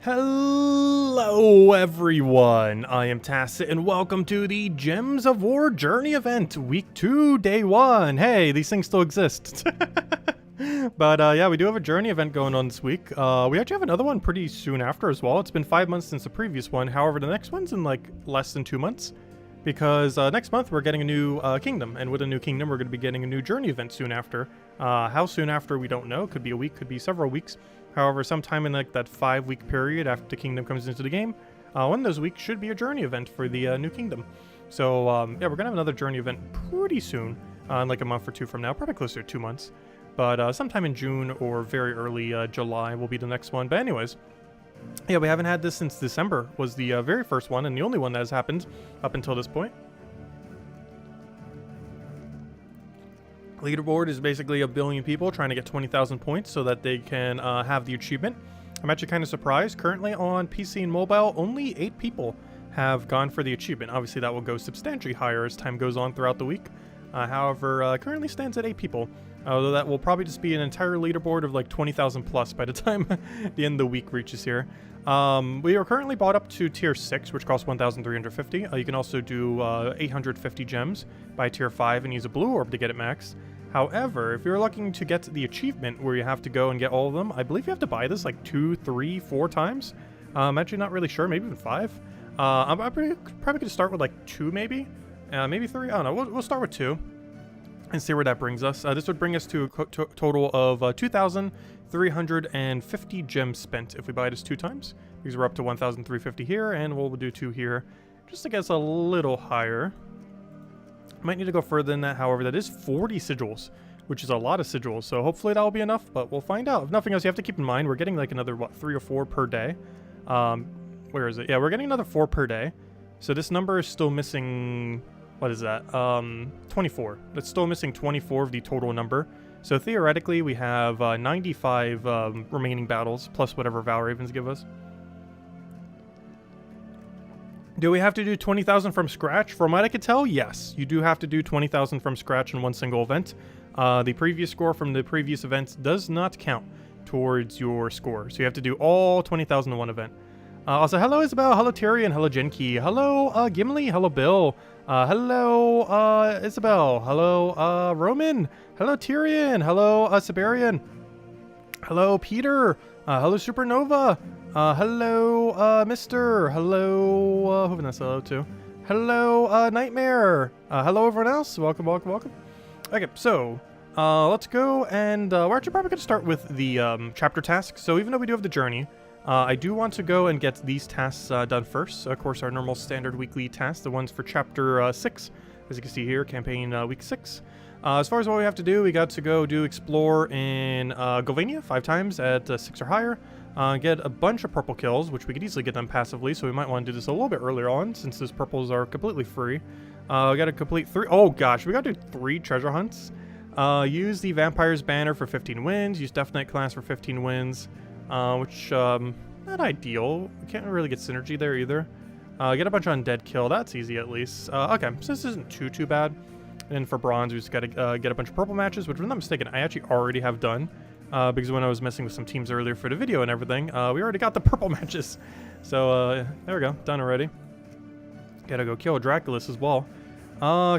Hello everyone, I am Tacit and welcome to the Gems of War Journey event, week 2, day 1. Hey, these things still exist. But yeah, we do have a journey event going on this week. We actually have another one pretty soon after as well. It's been 5 months since the previous one. However, the next one's in like less than 2 months. Because next month we're getting a new kingdom, and with a new kingdom we're going to be getting a new journey event soon after. How soon after we don't know. Could be a week, could be several weeks. However, sometime in like that 5-week period after the kingdom comes into the game, one of those weeks should be a journey event for the new kingdom. So yeah, we're gonna have another journey event pretty soon, in like a month or two from now, probably closer to 2 months. But sometime in June or very early July will be the next one. But anyways, yeah, we haven't had this since December was the very first one and the only one that has happened up until this point. Leaderboard is basically 1 billion people trying to get 20,000 points so that they can have the achievement. I'm actually kind of surprised. Currently on PC and mobile, only 8 people have gone for the achievement. Obviously, that will go substantially higher as time goes on throughout the week. However, currently stands at 8 people. Although that will probably just be an entire leaderboard of like 20,000 plus by the time the end of the week reaches here. We are currently bought up to tier 6, which costs 1,350. You can also do 850 gems by tier 5 and use a blue orb to get it maxed. However, if you're looking to get the achievement where you have to go and get all of them, I believe you have to buy this like 2, 3, 4 times. I'm actually not really sure, maybe even 5. I'm probably going to start with like 2 maybe. Maybe 3, I don't know, we'll start with 2. And see where that brings us. This would bring us to a total of 2,350 gems spent if we buy this 2 times. Because we're up to 1,350 here, and we'll do 2 here, just to get us a little higher. Might need to go further than that, however, that is 40 sigils, which is a lot of sigils, so hopefully that'll be enough, but we'll find out. If nothing else, you have to keep in mind, we're getting like another, what, 3 or 4 per day. Where is it? Yeah, we're getting another 4 per day. So this number is still missing... What is that? 24. That's still missing 24 of the total number. So theoretically, we have 95 remaining battles, plus whatever Val Ravens give us. Do we have to do 20,000 from scratch? From what I could tell, yes. You do have to do 20,000 from scratch in one single event. The previous score from the previous events does not count towards your score. So you have to do all 20,000 in one event. Also, hello Isabel, hello Tyrion, hello Genki, hello Gimli, hello Bill, hello Isabel, hello Roman, hello Tyrion, hello Siberian, hello Peter, hello Supernova, hello Mr., hello, who can I say hello to? Hello Nightmare, hello everyone else, welcome, welcome, welcome. Okay, so let's go and we're actually probably going to start with the chapter task. So even though we do have the journey, I do want to go and get these tasks done first. Of course, our normal standard weekly tasks, the ones for chapter 6, as you can see here, campaign week 6. As far as what we have to do, we got to go do explore in Golvania 5 times at 6 or higher. Get a bunch of purple kills, which we could easily get them passively, so we might want to do this a little bit earlier on, since those purples are completely free. We got to complete 3, oh gosh, we got to do 3 treasure hunts. Use the Vampire's Banner for 15 wins, use Death Knight class for 15 wins. Which, not ideal. We can't really get synergy there either. Get a bunch of undead kill. That's easy at least. Okay, so this isn't too bad. And for bronze, we just gotta get a bunch of purple matches, which if I'm not mistaken, I actually already have done. Because when I was messing with some teams earlier for the video and everything, we already got the purple matches. So, there we go. Done already. Gotta go kill Dracula as well.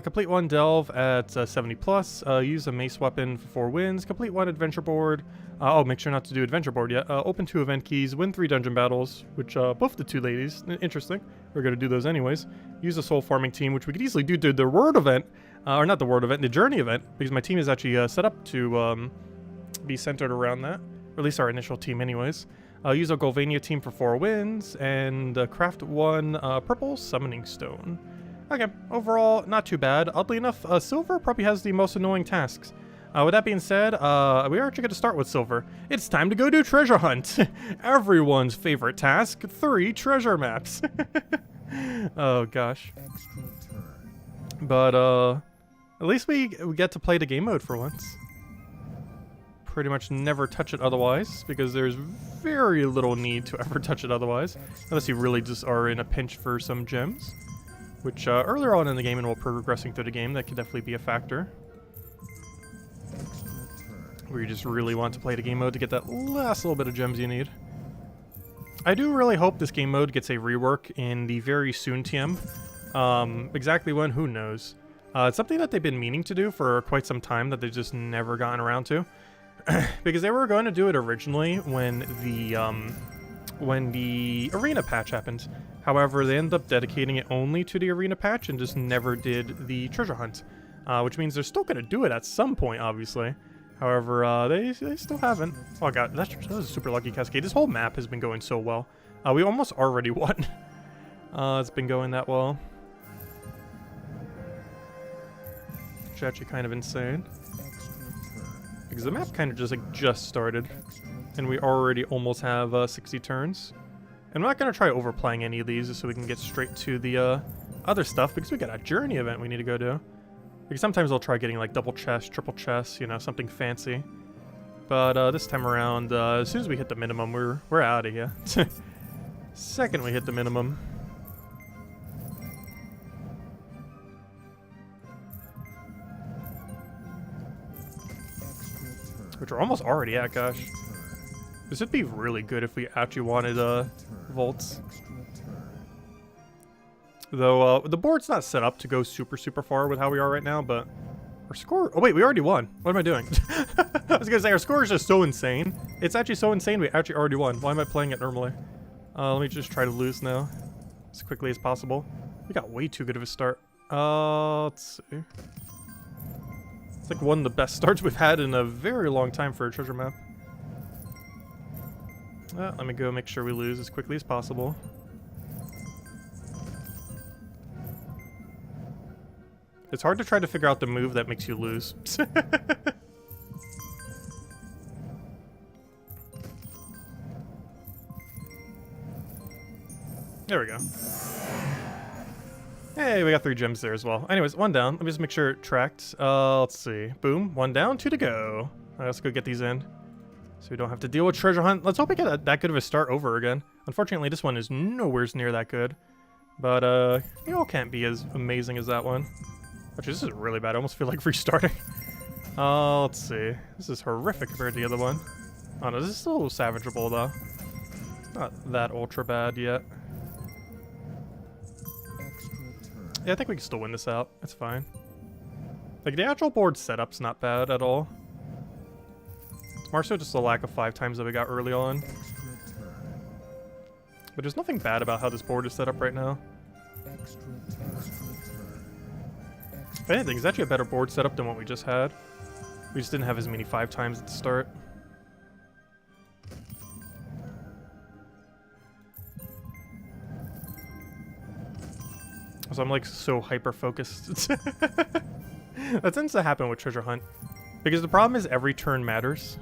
Complete 1 delve at 70 plus. Use a mace weapon for 4 wins. Complete 1 adventure board. Oh, make sure not to do adventure board yet. Open 2 event keys. Win 3 dungeon battles, which both the 2 ladies. Interesting. We're going to do those anyways. Use a soul farming team, which we could easily do to the word event. Or not the word event, the journey event. Because my team is actually set up to be centered around that. Or at least our initial team anyways. Use a Golvania team for 4 wins. And craft 1 purple summoning stone. Okay, overall, not too bad. Oddly enough, Silver probably has the most annoying tasks. With that being said, we are actually going to start with Silver. It's time to go do treasure hunt. Everyone's favorite task, 3 treasure maps. Oh gosh. But at least we get to play the game mode for once. Pretty much never touch it otherwise, because there's very little need to ever touch it otherwise, unless you really just are in a pinch for some gems. Which earlier on in the game and while progressing through the game, that could definitely be a factor. Where you just really want to play the game mode to get that last little bit of gems you need. I do really hope this game mode gets a rework in the very soon TM. Exactly when, who knows. It's something that they've been meaning to do for quite some time that they've just never gotten around to. Because they were going to do it originally when the arena patch happened. However, they ended up dedicating it only to the arena patch and just never did the treasure hunt. Which means they're still going to do it at some point, obviously. However, they still haven't. Oh god, that was a super lucky cascade. This whole map has been going so well. We almost already won. It's been going that well. Which is actually kind of insane. Because the map kind of just started. And we already almost have 60 turns. And I'm not going to try overplaying any of these just so we can get straight to the other stuff. Because we got a journey event we need to go to. Because sometimes I'll try getting like double chest, triple chest, you know, something fancy. But this time around, as soon as we hit the minimum, we're out of here. Second we hit the minimum. Which we're almost already at, gosh. This would be really good if we actually wanted volts. Though, the board's not set up to go super far with how we are right now, but our score... Oh wait, we already won. What am I doing? I was gonna say, our score is just so insane. It's actually so insane we actually already won. Why am I playing it normally? Let me just try to lose now. As quickly as possible. We got way too good of a start. Let's see. It's like one of the best starts we've had in a very long time for a treasure map. Let me go make sure we lose as quickly as possible. It's hard to try to figure out the move that makes you lose. There we go. Hey, we got 3 gems there as well. Anyways, 1 down. Let me just make sure it tracked. Let's see. Boom. 1 down, 2 to go. All right, let's go get these in. So we don't have to deal with treasure hunt. Let's hope we get that good of a start over again. Unfortunately, this one is nowhere near that good. But, you all can't be as amazing as that one. Actually, this is really bad. I almost feel like restarting. Let's see. This is horrific compared to the other one. Oh no, this is still savageable though. Not that ultra bad yet. Yeah, I think we can still win this out. It's fine. Like, the actual board setup's not bad at all. It's more so just a lack of 5 times that we got early on. But there's nothing bad about how this board is set up right now. If anything, it's actually a better board setup than what we just had. We just didn't have as many 5 times at the start. So I'm like so hyper focused. That tends to happen with treasure hunt. Because the problem is every turn matters.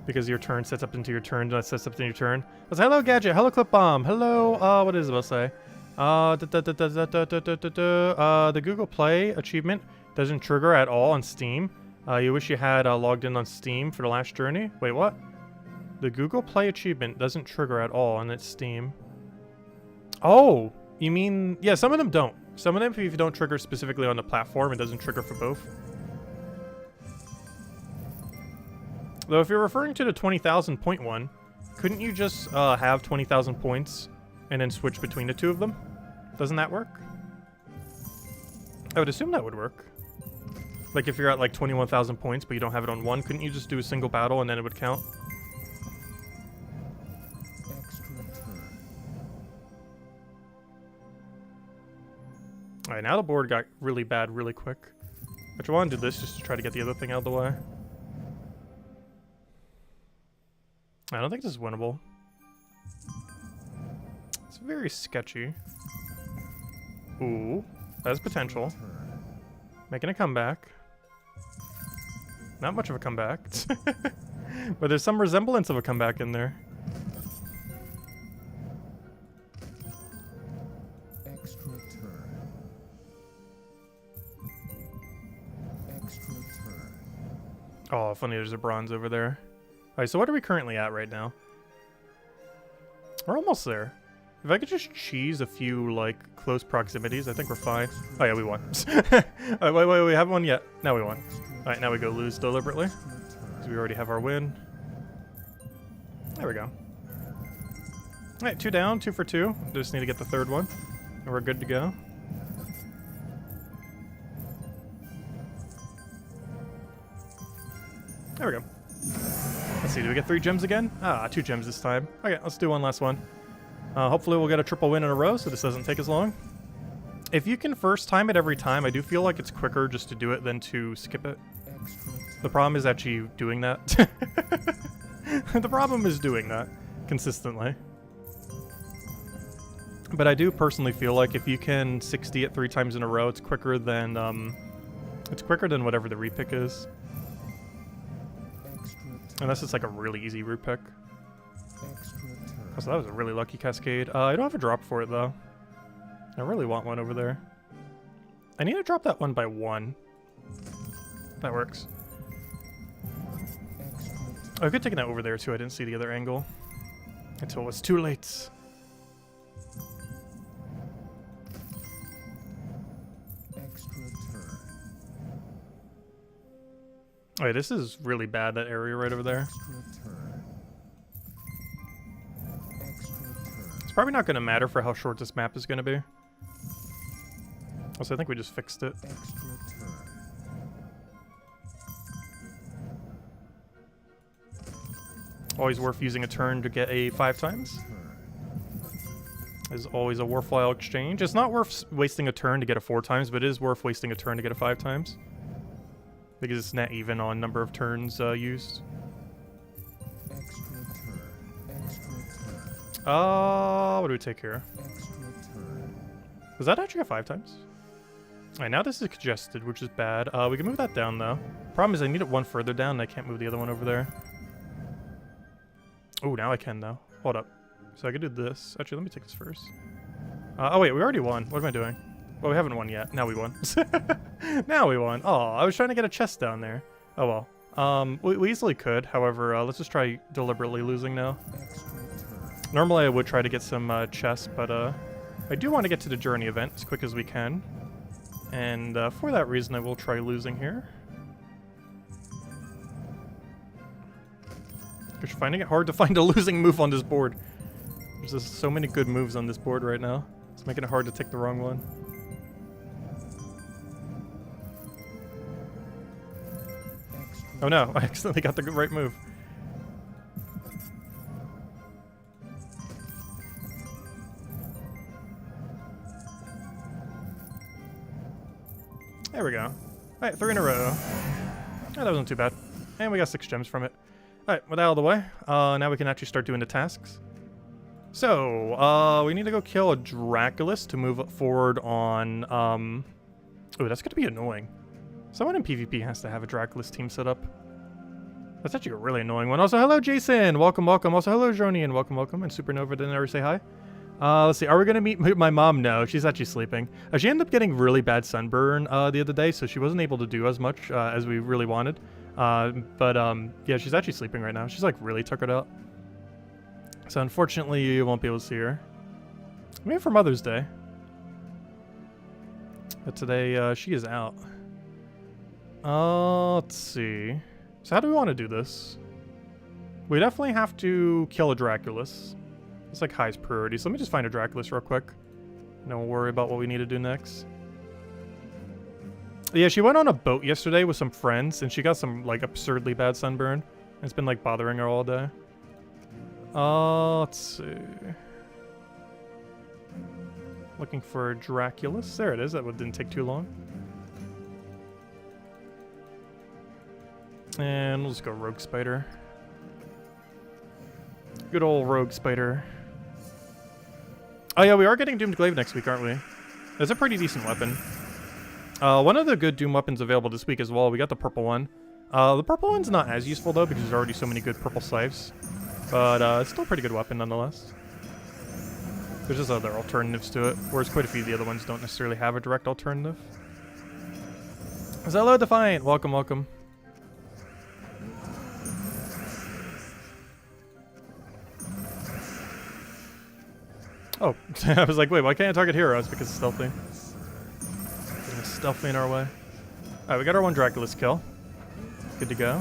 Because your turn sets up into your turn, that sets up into your turn. Let's, hello Gadget, hello Clip Bomb, hello, what is it about to say? The Google Play achievement doesn't trigger at all on Steam. You wish you had logged in on Steam for the last journey. Wait, what? The Google Play achievement doesn't trigger at all on its Steam. Oh, you mean... Yeah, some of them don't. Some of them, if you don't trigger specifically on the platform, it doesn't trigger for both. Though if you're referring to the 20,000 point one, couldn't you just have 20,000 points and then switch between the two of them? Doesn't that work? I would assume that would work. Like if you're at like 21,000 points but you don't have it on one, couldn't you just do a single battle and then it would count? Alright, now the board got really bad really quick. But I want to do this just to try to get the other thing out of the way. I don't think this is winnable. It's very sketchy. Ooh, has potential. Making a comeback. Not much of a comeback. But there's some resemblance of a comeback in there. Extra turn. Extra turn. Oh, funny, there's a bronze over there. Alright, so what are we currently at right now? We're almost there. If I could just cheese a few, like, close proximities, I think we're fine. Oh yeah, we won. Wait, we haven't won yet. Now we won. Alright, now we go lose deliberately. Because we already have our win. There we go. Alright, 2 down, 2 for 2. Just need to get the third one, and we're good to go. There we go. Let's see, do we get 3 gems again? Ah, 2 gems this time. Okay, let's do one last one. Hopefully we'll get a triple win in a row, so this doesn't take as long. If you can first time it every time, I do feel like it's quicker just to do it than to skip it. The problem is actually doing that. The problem is doing that consistently. But I do personally feel like if you can 60 it 3 times in a row, it's quicker than whatever the repick is. Unless it's like a really easy repick. Oh, so that was a really lucky cascade. I don't have a drop for it though. I really want one over there. I need to drop that one by 1. That works. Oh, I could take that over there too. I didn't see the other angle until it was too late. Alright, this is really bad, that area right over there. It's probably not going to matter for how short this map is going to be. Also, I think we just fixed it. Always worth using a turn to get a 5 times. Is always a worthwhile exchange. It's not worth wasting a turn to get a 4 times, but it is worth wasting a turn to get a 5 times. Because it's net even on number of turns used. What do we take here? Was that actually a 5 times? Alright, now this is congested, which is bad. We can move that down though. Problem is I need it one further down and I can't move the other one over there. Oh, now I can though. Hold up. So I could do this. Actually, let me take this first. Oh wait, we already won. What am I doing? Well, we haven't won yet. Now we won. Now we won. Oh, I was trying to get a chest down there. Oh well. We easily could. However, let's just try deliberately losing now. Normally I would try to get some chests, but I do want to get to the journey event as quick as we can. And for that reason, I will try losing here. Because you're finding it hard to find a losing move on this board. There's just so many good moves on this board right now. It's making it hard to take the wrong one. Oh no, I accidentally got the right move. There we go. Alright, 3 in a row. Oh, that wasn't too bad. And we got 6 gems from it. Alright, with that out of the way, now we can actually start doing the tasks. So, we need to go kill a Draculus to move forward on, oh, that's gonna be annoying. Someone in PvP has to have a Draculus team set up. That's actually a really annoying one. Also, hello, Jason! Welcome, welcome. Also, hello, Joni, and welcome, welcome. And Supernova didn't ever say hi. Let's see, are we gonna meet my mom? No, she's actually sleeping. She ended up getting really bad sunburn, the other day, so she wasn't able to do as much, as we really wanted. Yeah, she's actually sleeping right now. She's, like, really tuckered out. So, unfortunately, you won't be able to see her. Maybe for Mother's Day. But today, she is out. Let's see. So how do we want to do this? We definitely have to kill a Draculus. It's like highest priority. So let me just find a Draculus real quick. And then we'll worry about what we need to do next. Yeah, she went on a boat yesterday with some friends, and she got some, like, absurdly bad sunburn. And it's been, like, bothering her all day. Let's see. Looking for a Draculus. There it is. That one didn't take too long. And we'll just go Rogue Spider. Good old Rogue Spider. Oh yeah, we are getting Doomed Glaive next week, aren't we? It's a pretty decent weapon. One of the good Doom weapons available this week as well, we got the purple one. The purple one's not as useful though, because there's already so many good purple scythes. But it's still a pretty good weapon nonetheless. There's just other alternatives to it, whereas quite a few of the other ones don't necessarily have a direct alternative. So hello, Defiant! Welcome, welcome. Oh, I was like, wait, why can't I target heroes? Because it's stealthy. It's stealthy in our way. Alright, we got our one Draculus kill. Good to go.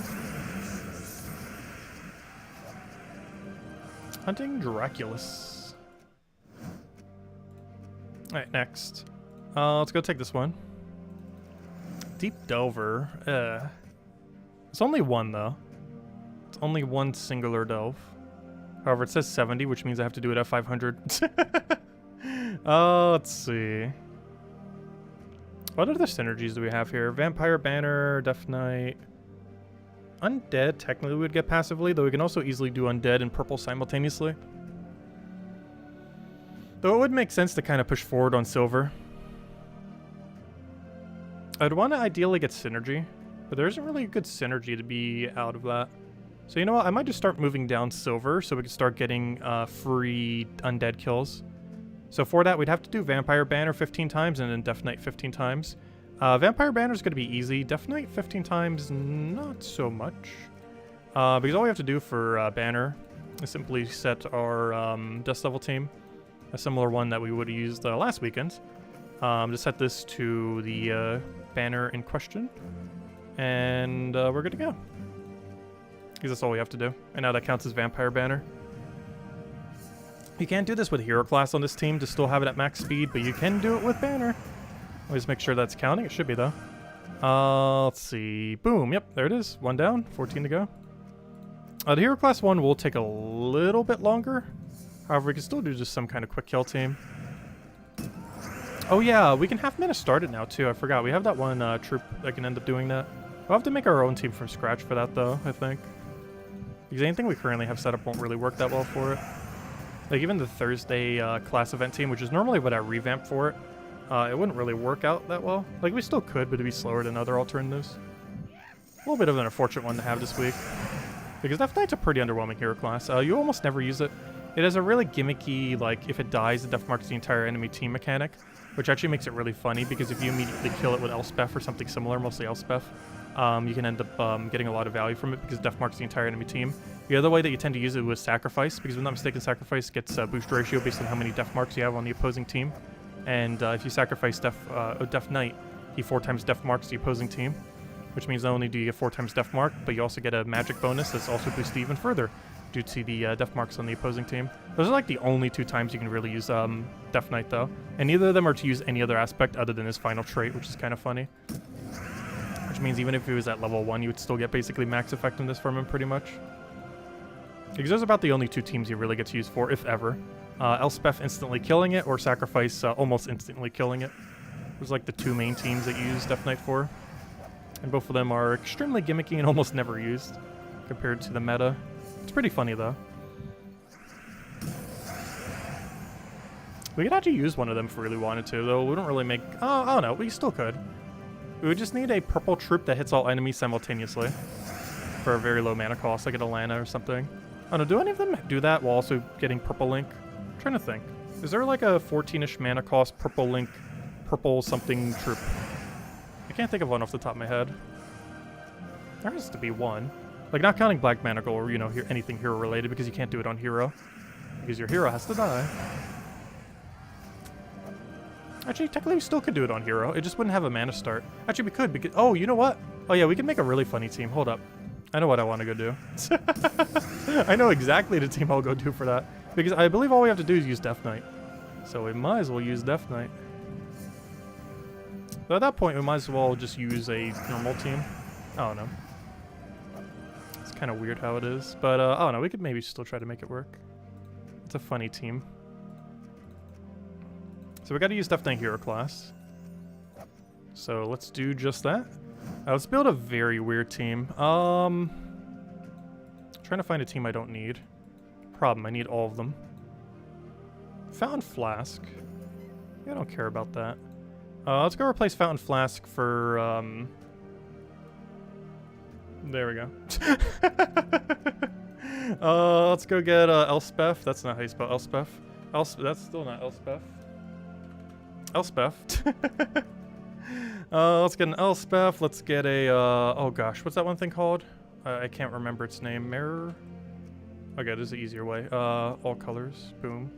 Hunting Draculus. Alright, next. Let's go take this one. Deep Delver. It's only one, though. It's only one singular delve. However, it says 70, which means I have to do it at 500. Let's see. What other synergies do we have here? Vampire Banner, Death Knight. Undead, technically, we would get passively, though we can also easily do Undead and Purple simultaneously. Though it would make sense to kind of push forward on Silver. I'd want to ideally get Synergy, but there isn't really a good Synergy to be out of that. So you know what, I might just start moving down Silver so we can start getting free Undead kills. So for that, we'd have to do Vampire Banner 15 times and then Death Knight 15 times. Vampire Banner is going to be easy. Death Knight 15 times, not so much. Because all we have to do for Banner is simply set our Death Level team, a similar one that we would have used last weekend. Just set this to the banner in question, and we're good to go. Because that's all we have to do. And now that counts as Vampire Banner. You can't do this with Hero class on this team to still have it at max speed, but you can do it with Banner. Always make sure that's counting. It should be, though. Let's see. Boom. Yep, there it is. One down. 14 to go. The Hero class one will take a little bit longer. However, we can still do just some kind of quick kill team. Oh, yeah. We can half mana start it now, too. I forgot. We have that one troop that can end up doing that. We'll have to make our own team from scratch for that, though, I think. Because anything we currently have set up won't really work that well for it. Like, even the Thursday class event team, which is normally what I revamp for it, it wouldn't really work out that well. Like, we still could, but it'd be slower than other alternatives. A little bit of an unfortunate one to have this week. Because Death Knight's a pretty underwhelming hero class. You almost never use it. It has a really gimmicky, like, if it dies, it death marks the entire enemy team mechanic, which actually makes it really funny, because if you immediately kill it with Elspeth or something similar, mostly Elspeth, you can end up getting a lot of value from it, because it death marks the entire enemy team. The other way that you tend to use it was Sacrifice, because if I'm not mistaken, Sacrifice gets a boost ratio based on how many death marks you have on the opposing team. And if you sacrifice Death Knight, he 4 times death marks the opposing team, which means not only do you get 4 times death mark, but you also get a magic bonus that's also boosted even further due to the death marks on the opposing team. Those are like the only 2 times you can really use Death Knight, though. And neither of them are to use any other aspect other than his final trait, which is kind of funny. Which means even if he was at level 1, you would still get basically max effectiveness from him, pretty much. Because those are about the only 2 teams you really get to use for, if ever. Elspeth instantly killing it, or Sacrifice almost instantly killing it. Those are like the 2 main teams that you use Death Knight for. And both of them are extremely gimmicky and almost never used compared to the meta. It's pretty funny, though. We could actually use one of them if we really wanted to, though we don't really make... Oh no, we still could. We would just need a purple troop that hits all enemies simultaneously for a very low mana cost, like an Alana or something. I don't know, do any of them do that while also getting purple link? I'm trying to think. Is there like a 14-ish mana cost purple link, purple something troop? I can't think of one off the top of my head. There has to be one. Like, not counting Black Manacle or, you know, anything hero related, because you can't do it on hero. Because your hero has to die. Actually, technically we still could do it on hero. It just wouldn't have a mana start. Actually, we could, because... Oh, you know what? Oh yeah, we could make a really funny team. Hold up. I know what I want to go do. I know exactly the team I'll go do for that. Because I believe all we have to do is use Death Knight. So we might as well use Death Knight. So at that point, we might as well just use a normal team. I don't know. It's kind of weird how it is. But, I don't know. We could maybe still try to make it work. It's a funny team. So we got to use Death Knight hero class. So let's do just that. Let's build a very weird team. Trying to find a team I don't need. Problem, I need all of them. Fountain Flask. I don't care about that. Let's go replace Fountain Flask for, there we go. Let's go get Elspeth. That's not how you spell Elspeth. That's still not Elspeth. Elspeth. Let's get an Elspeth. Let's get a, oh gosh, what's that one thing called? I can't remember its name. Mirror? Okay, there's an easier way. All colors. Boom.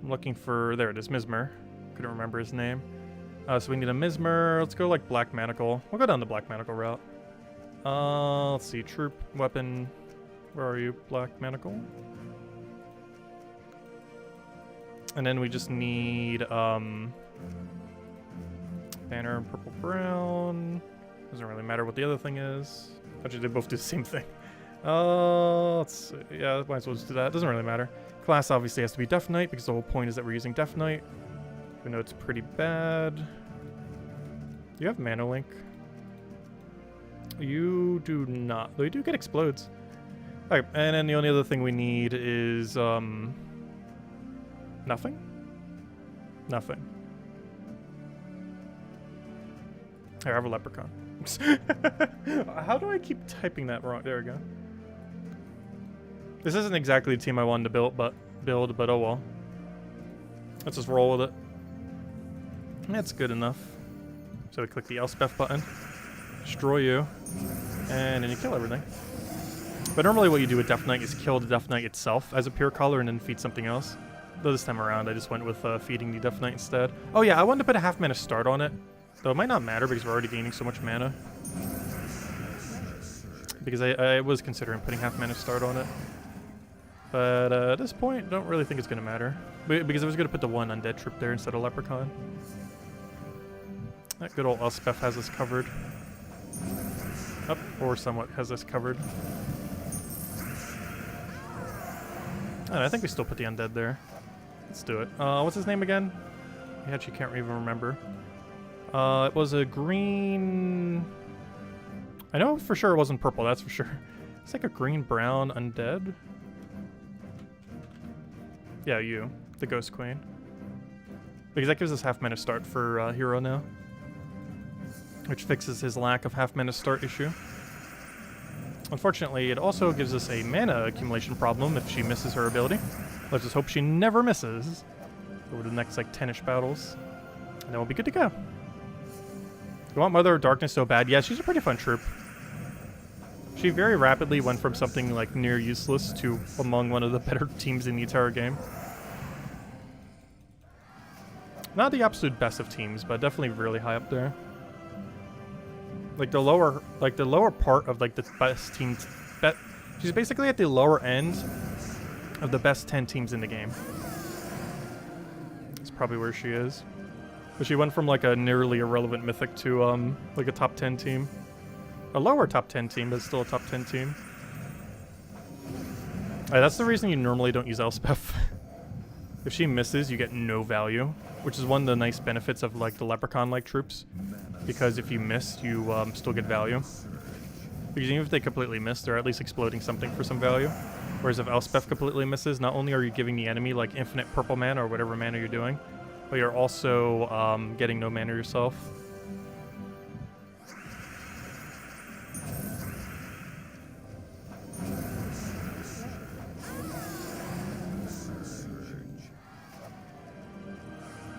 I'm looking for, there it is, Mizmer. Couldn't remember his name. So we need a Mizmer. Let's go like Black Manacle. We'll go down the Black Manacle route. Let's see, troop, weapon. Where are you, Black Manacle? And then we just need banner purple brown. Doesn't really matter what the other thing is. Actually, they both do the same thing. Let's see. Yeah, might as well just do that. Doesn't really matter. Class obviously has to be Death Knight because the whole point is that we're using Death Knight. Even though it's pretty bad. You have Mana Link. You do not. Though you do get Explodes. Alright, and then the only other thing we need is nothing? Nothing. Here, I have a leprechaun. How do I keep typing that wrong? There we go. This isn't exactly the team I wanted to build, but oh well. Let's just roll with it. That's good enough. So we click the Elspeth button, destroy you, and then you kill everything. But normally what you do with Death Knight is kill the Death Knight itself as a pure color and then feed something else. Though this time around I just went with feeding the Death Knight instead. Oh yeah, I wanted to put a half mana start on it. Though it might not matter because we're already gaining so much mana. Because I was considering putting half mana start on it. But at this point, don't really think it's going to matter. Because I was going to put the one undead troop there instead of Leprechaun. That good old Elspeth has us covered. Or somewhat has us covered. And I think we still put the undead there. Let's do it. What's his name again? I actually can't even remember. It was a green... I know for sure it wasn't purple, that's for sure. It's like a green-brown undead. Yeah, you. The Ghost Queen. Because that gives us half mana start for hero now. Which fixes his lack of half mana start issue. Unfortunately, it also gives us a mana accumulation problem if she misses her ability. Let's just hope she never misses. Over the next like 10-ish battles. And then we'll be good to go. You want Mother of Darkness so bad? Yeah, she's a pretty fun troop. She very rapidly went from something like near useless to among one of the better teams in the entire game. Not the absolute best of teams, but definitely really high up there. Like the lower part of like the best teams. She's basically at the lower end of the best 10 teams in the game. That's probably where she is. But she went from like a nearly irrelevant mythic to like a top 10 team. A lower top 10 team, but still a top 10 team. That's the reason you normally don't use Elspeth. If she misses, you get no value, which is one of the nice benefits of like the Leprechaun-like troops. Because if you miss, you still get value. Because even if they completely miss, they're at least exploding something for some value. Whereas if Elspeth completely misses, not only are you giving the enemy like infinite purple mana or whatever mana you're doing, but you're also getting no mana yourself.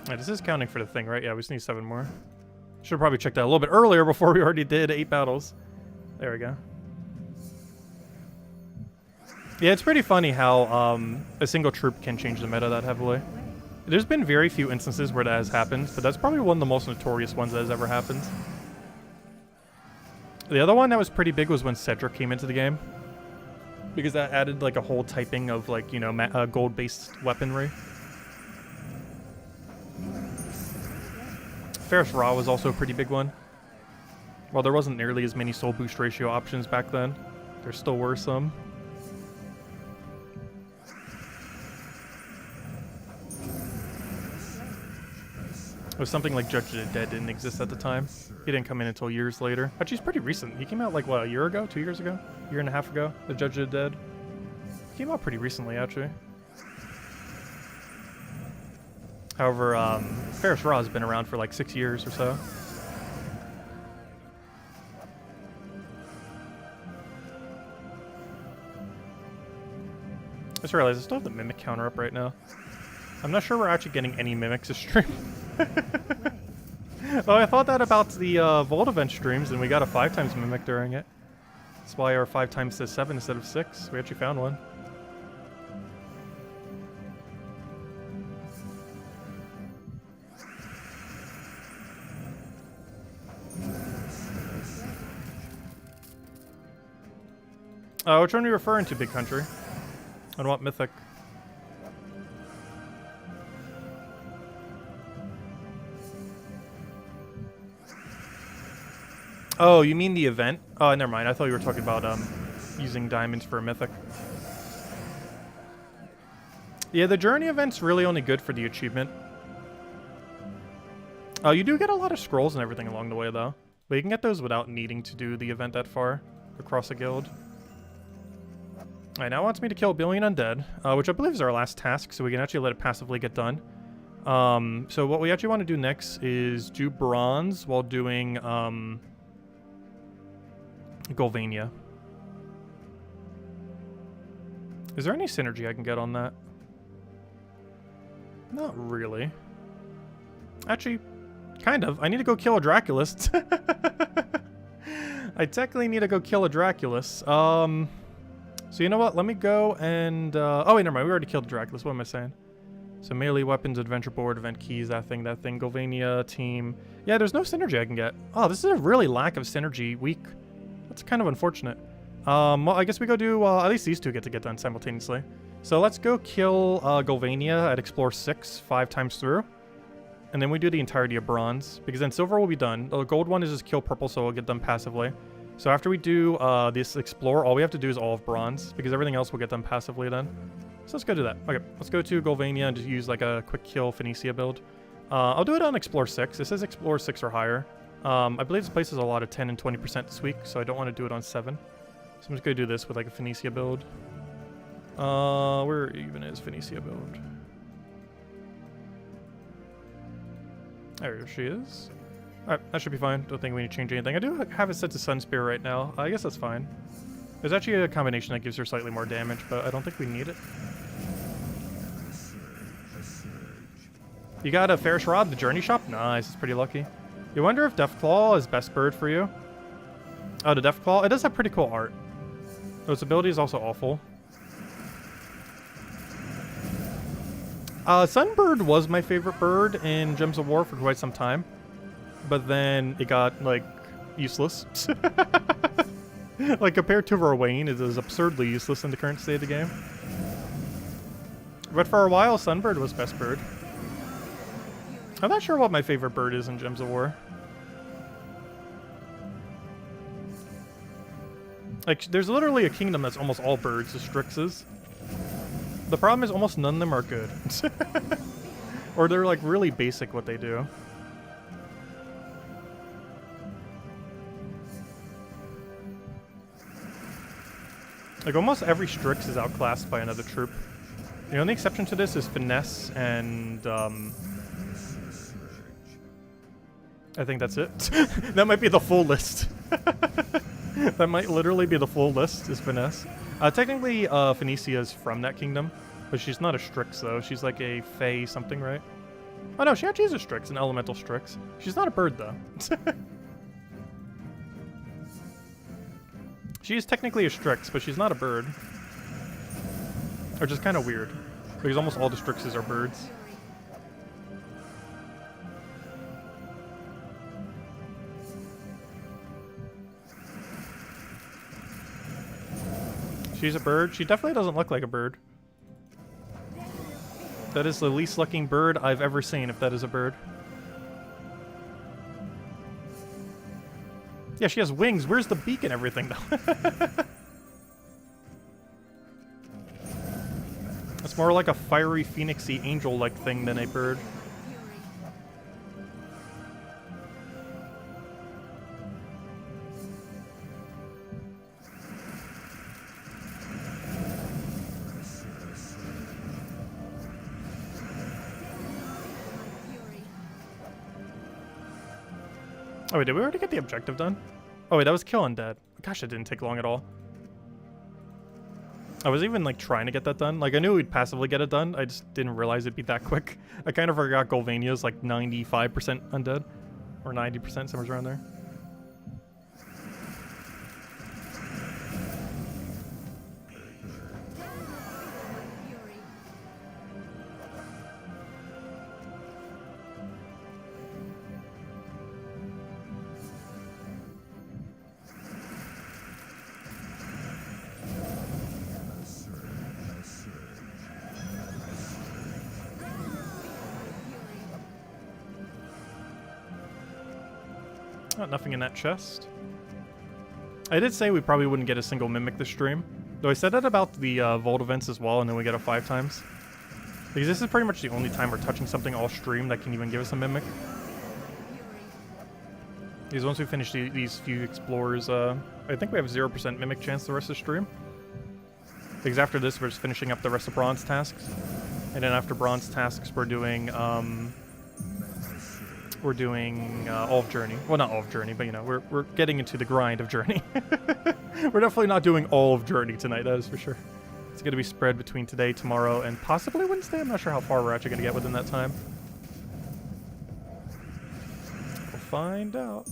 Yeah, this is counting for the thing, right? Yeah, we just need 7 more. Should have probably checked that a little bit earlier before we already did 8 battles. There we go. Yeah, it's pretty funny how a single troop can change the meta that heavily. There's been very few instances where that has happened, but that's probably one of the most notorious ones that has ever happened. The other one that was pretty big was when Cedric came into the game. Because that added like a whole typing of like, you know, gold-based weaponry. Ferris Ra was also a pretty big one. While there wasn't nearly as many soul boost ratio options back then, there still were some. It was something like Judge of the Dead didn't exist at the time. He didn't come in until years later. Actually, he's pretty recent. He came out like, what, a year ago? 2 years ago? A year and a half ago? The Judge of the Dead. He came out pretty recently, actually. However, Ferris Ra has been around for like 6 years or so. I just realized I still have the Mimic counter up right now. I'm not sure we're actually getting any Mimics this stream. Well, I thought that about the Vault event streams, and we got a 5 times Mimic during it. That's why our 5 times says 7 instead of 6. We actually found one. Which one are you referring to, Big Country? And what mythic? Oh, you mean the event? Oh, never mind. I thought you were talking about using diamonds for a mythic. Yeah, the journey event's really only good for the achievement. You do get a lot of scrolls and everything along the way, though. But you can get those without needing to do the event that far across a guild. Alright, now it wants me to kill a billion undead, which I believe is our last task, so we can actually let it passively get done. So what we actually want to do next is do bronze while doing Golvania. Is there any synergy I can get on that? Not really. Actually, kind of. I need to go kill a Draculist. I technically need to go kill a Draculist. So you know what? Let me go and... oh, wait, never mind. We already killed the Draculist. What am I saying? So melee weapons, adventure board, event keys, that thing, Golvania, team. Yeah, there's no synergy I can get. Oh, this is a really lack of synergy week. That's kind of unfortunate. Well, I guess we go do... at least these two get to get done simultaneously. So let's go kill Golvania at Explore 6 5 times through. And then we do the entirety of bronze, because then silver will be done. The gold one is just kill purple, so it'll get done passively. So after we do this explore, all we have to do is all of bronze, because everything else will get done passively then. So let's go do that. Okay, let's go to Golvania and just use like a quick kill Phoenicia build. I'll do it on Explore 6. It says Explore 6 or higher. I believe this place is a lot of 10 and 20% this week, so I don't want to do it on 7. So I'm just going to do this with like a Phoenicia build. Where even is Phoenicia build? There she is. Alright, that should be fine. Don't think we need to change anything. I do have it set to Sun Spear right now. I guess that's fine. There's actually a combination that gives her slightly more damage, but I don't think we need it. You got a Ferris Rod, the Journey Shop? Nice, it's pretty lucky. You wonder if Deathclaw is best bird for you? Oh, the Deathclaw? It does have pretty cool art. Oh, its ability is also awful. Sunbird was my favorite bird in Gems of War for quite some time. But then it got, like, useless. Like, compared to Rowain, it is absurdly useless in the current state of the game. But for a while, Sunbird was best bird. I'm not sure what my favorite bird is in Gems of War. Like, there's literally a kingdom that's almost all birds, the Strixes. The problem is almost none of them are good. Or they're, like, really basic what they do. Like, almost every Strix is outclassed by another troop. The only exception to this is Finesse and, I think that's it. That might be the full list. That might literally be the full list, is Finesse. Technically, Phoenicia is from that kingdom, but she's not a Strix, though. She's like a Fae something, right? Oh, no, she actually is a Strix, an elemental Strix. She's not a bird, though. She is technically a Strix, but she's not a bird. Which is kind of weird, because almost all the Strixes are birds. She's a bird? She definitely doesn't look like a bird. That is the least looking bird I've ever seen, if that is a bird. Yeah, she has wings. Where's the beak and everything, though? It's more like a fiery, phoenixy, angel-like thing than a bird. Oh wait, did we already get the objective done? Oh wait, that was kill undead. Gosh, it didn't take long at all. I was even like trying to get that done. Like I knew we'd passively get it done. I just didn't realize it'd be that quick. I kind of forgot Golvania's like 95% undead. Or 90%, somewhere around there. Oh, nothing in that chest. I did say we probably wouldn't get a single mimic this stream. Though I said that about the vault events as well, and then we get it 5 times. Because this is pretty much the only time we're touching something all stream that can even give us a mimic. Because once we finish these few explorers, I think we have 0% mimic chance the rest of the stream. Because after this, we're just finishing up the rest of bronze tasks. And then after bronze tasks, we're doing all of Journey. Well, not all of Journey, but you know, we're getting into the grind of Journey. We're definitely not doing all of Journey tonight, that is for sure. It's going to be spread between today, tomorrow, and possibly Wednesday. I'm not sure how far we're actually going to get within that time. We'll find out.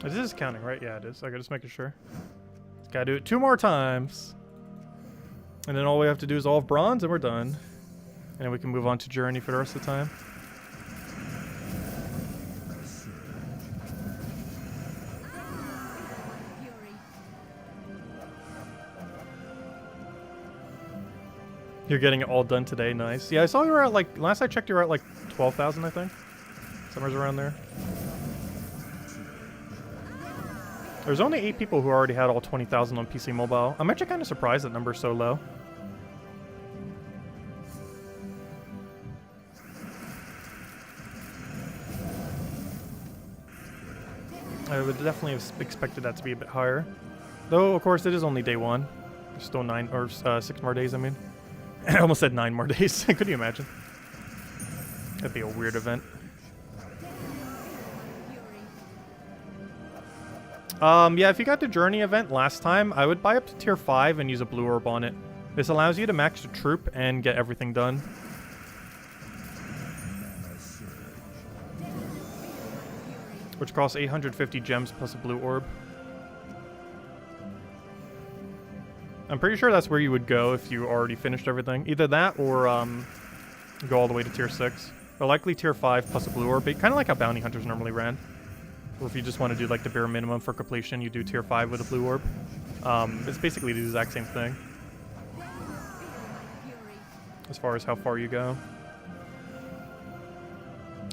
This is counting, right? Yeah, it is. Okay, just making sure. Gotta do it 2 more times. And then all we have to do is all of bronze and we're done. And then we can move on to Journey for the rest of the time. You're getting it all done today, nice. Yeah, I saw you were at like, last I checked you were at like 12,000 I think. Somewhere's around there. There's only 8 people who already had all 20,000 on PC Mobile. I'm actually kind of surprised that number's so low. I would definitely have expected that to be a bit higher. Though, of course, it is only day 1. There's still 9 or 6 more days, I mean. I almost said 9 more days. Could you imagine? That'd be a weird event. Yeah, if you got the Journey event last time, I would buy up to tier 5 and use a blue orb on it. This allows you to max the troop and get everything done. Which costs 850 gems plus a blue orb. I'm pretty sure that's where you would go if you already finished everything. Either that or go all the way to tier 6. But likely tier 5 plus a blue orb. Kind of like how bounty hunters normally ran. Or if you just want to do like the bare minimum for completion, you do tier 5 with a blue orb. It's basically the exact same thing. As far as how far you go.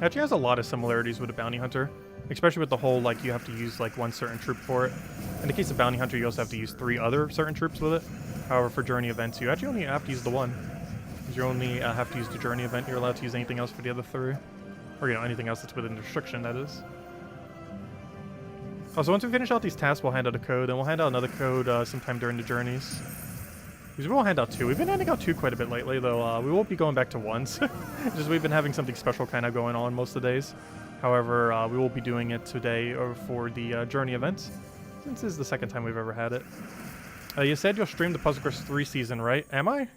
Actually has a lot of similarities with a bounty hunter. Especially with the whole, like, you have to use like 1 certain troop for it. In the case of bounty hunter, you also have to use 3 other certain troops with it. However, for journey events, you actually only have to use the 1. Because you only have to use the journey event. You're allowed to use anything else for the other 3. Or, you know, anything else that's within the restriction, that is. Oh, so once we finish out these tasks, we'll hand out a code, and we'll hand out another code sometime during the journeys. Because we won't hand out 2. We've been handing out 2 quite a bit lately, though we won't be going back to 1s. Just we've been having something special kind of going on most of the days. However, we will be doing it today for the journey events, since this is the second time we've ever had it. You said you'll stream the Puzzle Quest 3 season, right? Am I?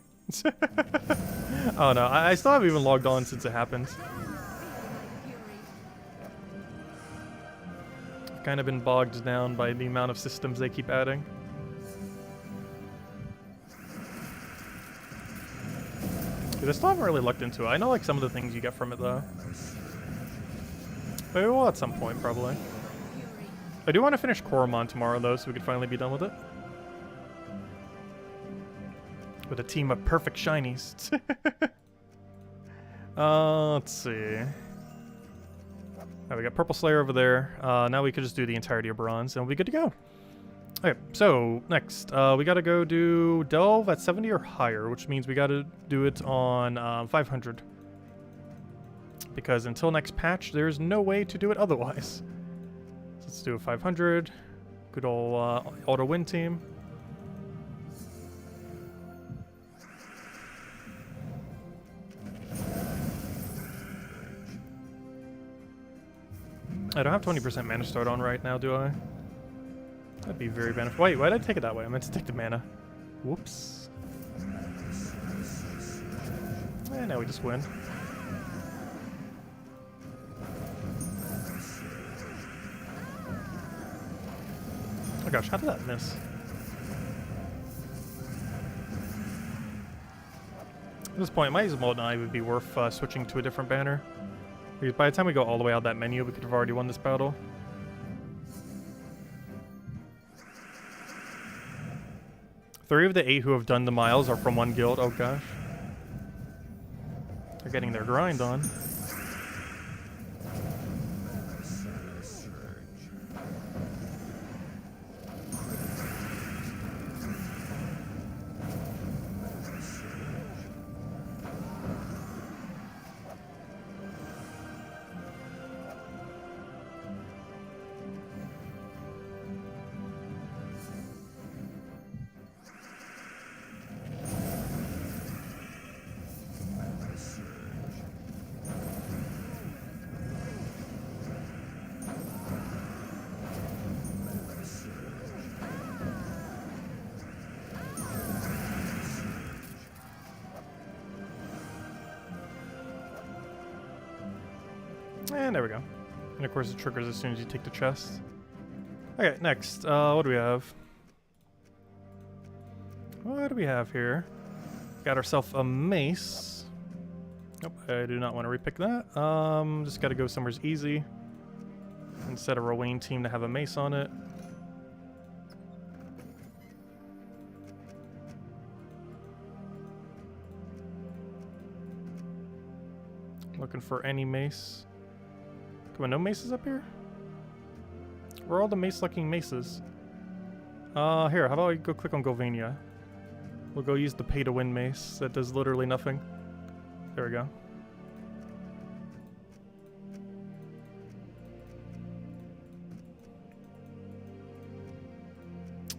Oh no, I still haven't even logged on since it happened. I've kind of been bogged down by the amount of systems they keep adding. Dude, I still haven't really looked into it. I know like some of the things you get from it though. But we will at some point, probably. I do want to finish Koromon tomorrow, though, so we could finally be done with it. With a team of perfect shinies. Let's see. We got Purple Slayer over there. Now we could just do the entirety of Bronze, and we'll be good to go. Okay, so next, we gotta go do Delve at 70 or higher, which means we gotta do it on 500. Because until next patch, there's no way to do it otherwise. So let's do a 500. Good old auto win team. I don't have 20% mana start on right now, do I? That'd be very beneficial. Wait, why did I take it that way? I meant to take the mana. Whoops. And now we just win. gosh, how did that miss? At this point, it might as well not even be worth switching to a different banner. Because by the time we go all the way out that menu, we could have already won this battle. Three of the 8 who have done the miles are from one guild. Oh gosh. They're getting their grind on. And there we go. And of course it triggers as soon as you take the chest. Okay, next. What do we have? What do we have here? Got ourselves a mace. Nope, I do not want to repick that. Just gotta go somewhere easy. Instead of a Wayne team to have a mace on it. Looking for any mace. Come on, no maces up here? Where are all the mace-looking maces? Here, how about I go click on Golvania? We'll go use the pay-to-win mace that does literally nothing. There we go.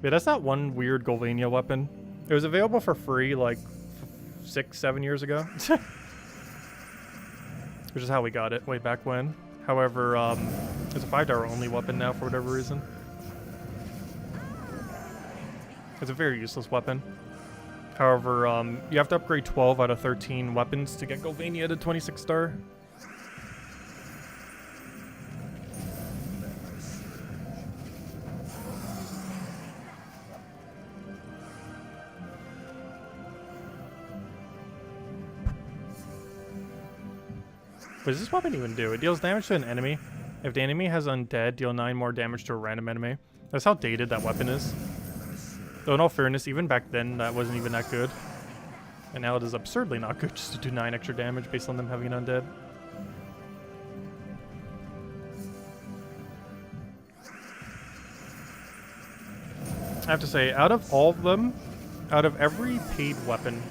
Yeah, that's that one weird Golvania weapon. It was available for free like 6-7 years ago. Which is how we got it way back when. However, it's a 5-star only weapon now for whatever reason. It's a very useless weapon. However, you have to upgrade 12 out of 13 weapons to get Golvania to 26-star. What does this weapon even do? It deals damage to an enemy. If the enemy has undead, deal 9 more damage to a random enemy. That's how dated that weapon is. Though in all fairness, even back then, that wasn't even that good. And now it is absurdly not good just to do 9 extra damage based on them having an undead. I have to say, out of all of them, out of every paid weapon,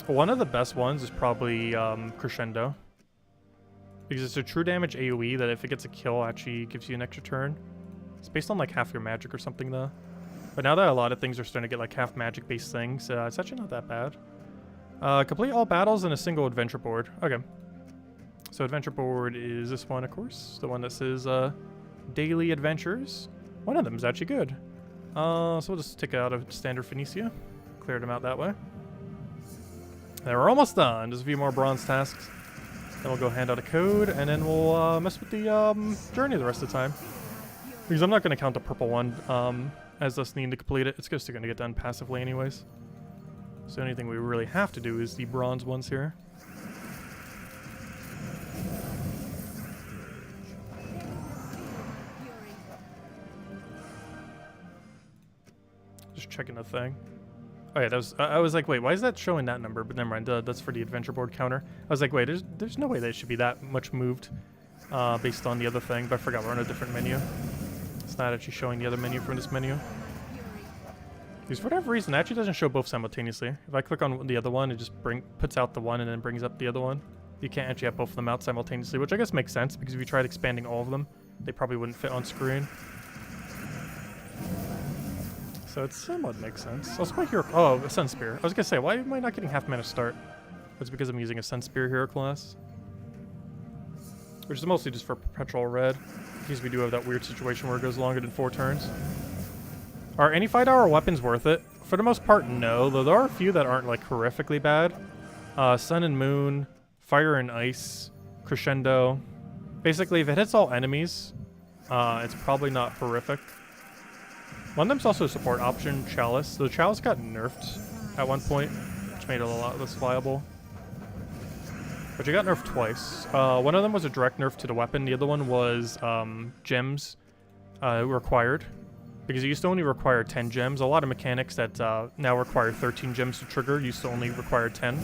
one of the best ones is probably Crescendo. Because it's a true damage AoE that if it gets a kill actually gives you an extra turn. It's based on like half your magic or something though. But now that a lot of things are starting to get like half magic based things, it's actually not that bad. Complete all battles in a single adventure board. Okay. So adventure board is this one, of course. The one that says daily adventures. One of them is actually good. So we'll just take it out of standard Phoenicia. Cleared them out that way. And we're almost done. Just a few more bronze tasks. Then we'll go hand out a code, and then we'll mess with the journey the rest of the time. Because I'm not going to count the purple one as us needing to complete it. It's just going to get done passively anyways. So the only thing we really have to do is the bronze ones here. Just checking the thing. Oh yeah, that was. I was like, wait, why is that showing that number? But never mind. That's for the adventure board counter. I was like, wait, there's no way that it should be that much moved, based on the other thing. But I forgot we're on a different menu. It's not actually showing the other menu from this menu. Because for whatever reason, it actually doesn't show both simultaneously. If I click on the other one, it just puts out the one and then brings up the other one. You can't actually have both of them out simultaneously, which I guess makes sense because if you tried expanding all of them, they probably wouldn't fit on screen. So it somewhat makes sense. Also, my hero. Oh, a Sun Spear. I was gonna say, why am I not getting half mana start? It's because I'm using a Sun Spear hero class, which is mostly just for perpetual red, because we do have that weird situation where it goes longer than 4 turns. Are any 5-hour weapons worth it? For the most part, no. Though there are a few that aren't like horrifically bad. Sun and Moon, Fire and Ice, Crescendo. Basically, if it hits all enemies, it's probably not horrific. One of them's also a support option, Chalice. The Chalice got nerfed at one point, which made it a lot less viable. But you got nerfed twice. One of them was a direct nerf to the weapon. The other one was gems required. Because it used to only require 10 gems. A lot of mechanics that now require 13 gems to trigger used to only require 10.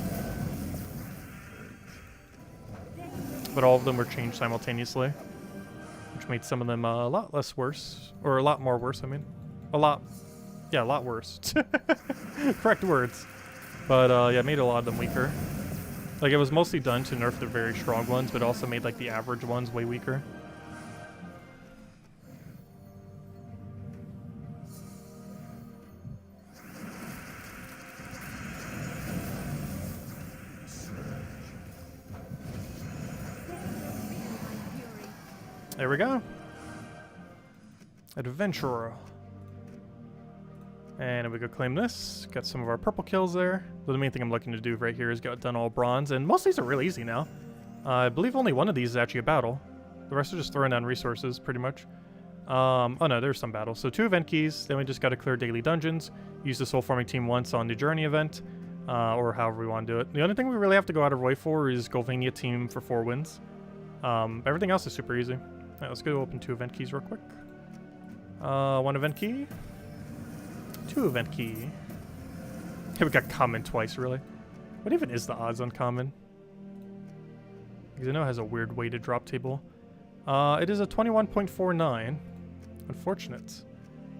But all of them were changed simultaneously. Which made some of them a lot less worse. Or a lot more worse, I mean. A lot worse. Correct words. But yeah, it made a lot of them weaker. Like, it was mostly done to nerf the very strong ones, but also made, like, the average ones way weaker. There we go. Adventurer. And we go claim this. Got some of our purple kills there. But the main thing I'm looking to do right here is get done all bronze. And most of these are really easy now. I believe only one of these is actually a battle. The rest are just throwing down resources, pretty much. Oh no, there's some battles. So 2 event keys. Then we just got to clear daily dungeons. Use the soul farming team once on the journey event. Or however we want to do it. The only thing we really have to go out of our way for is Golvania team for 4 wins. Everything else is super easy. Alright, let's go open 2 event keys real quick. 1 event key. 2 event key. Hey, we got common twice, really. What even is the odds on common? Because I know it has a weird weighted drop table. It is a 21.49. Unfortunate.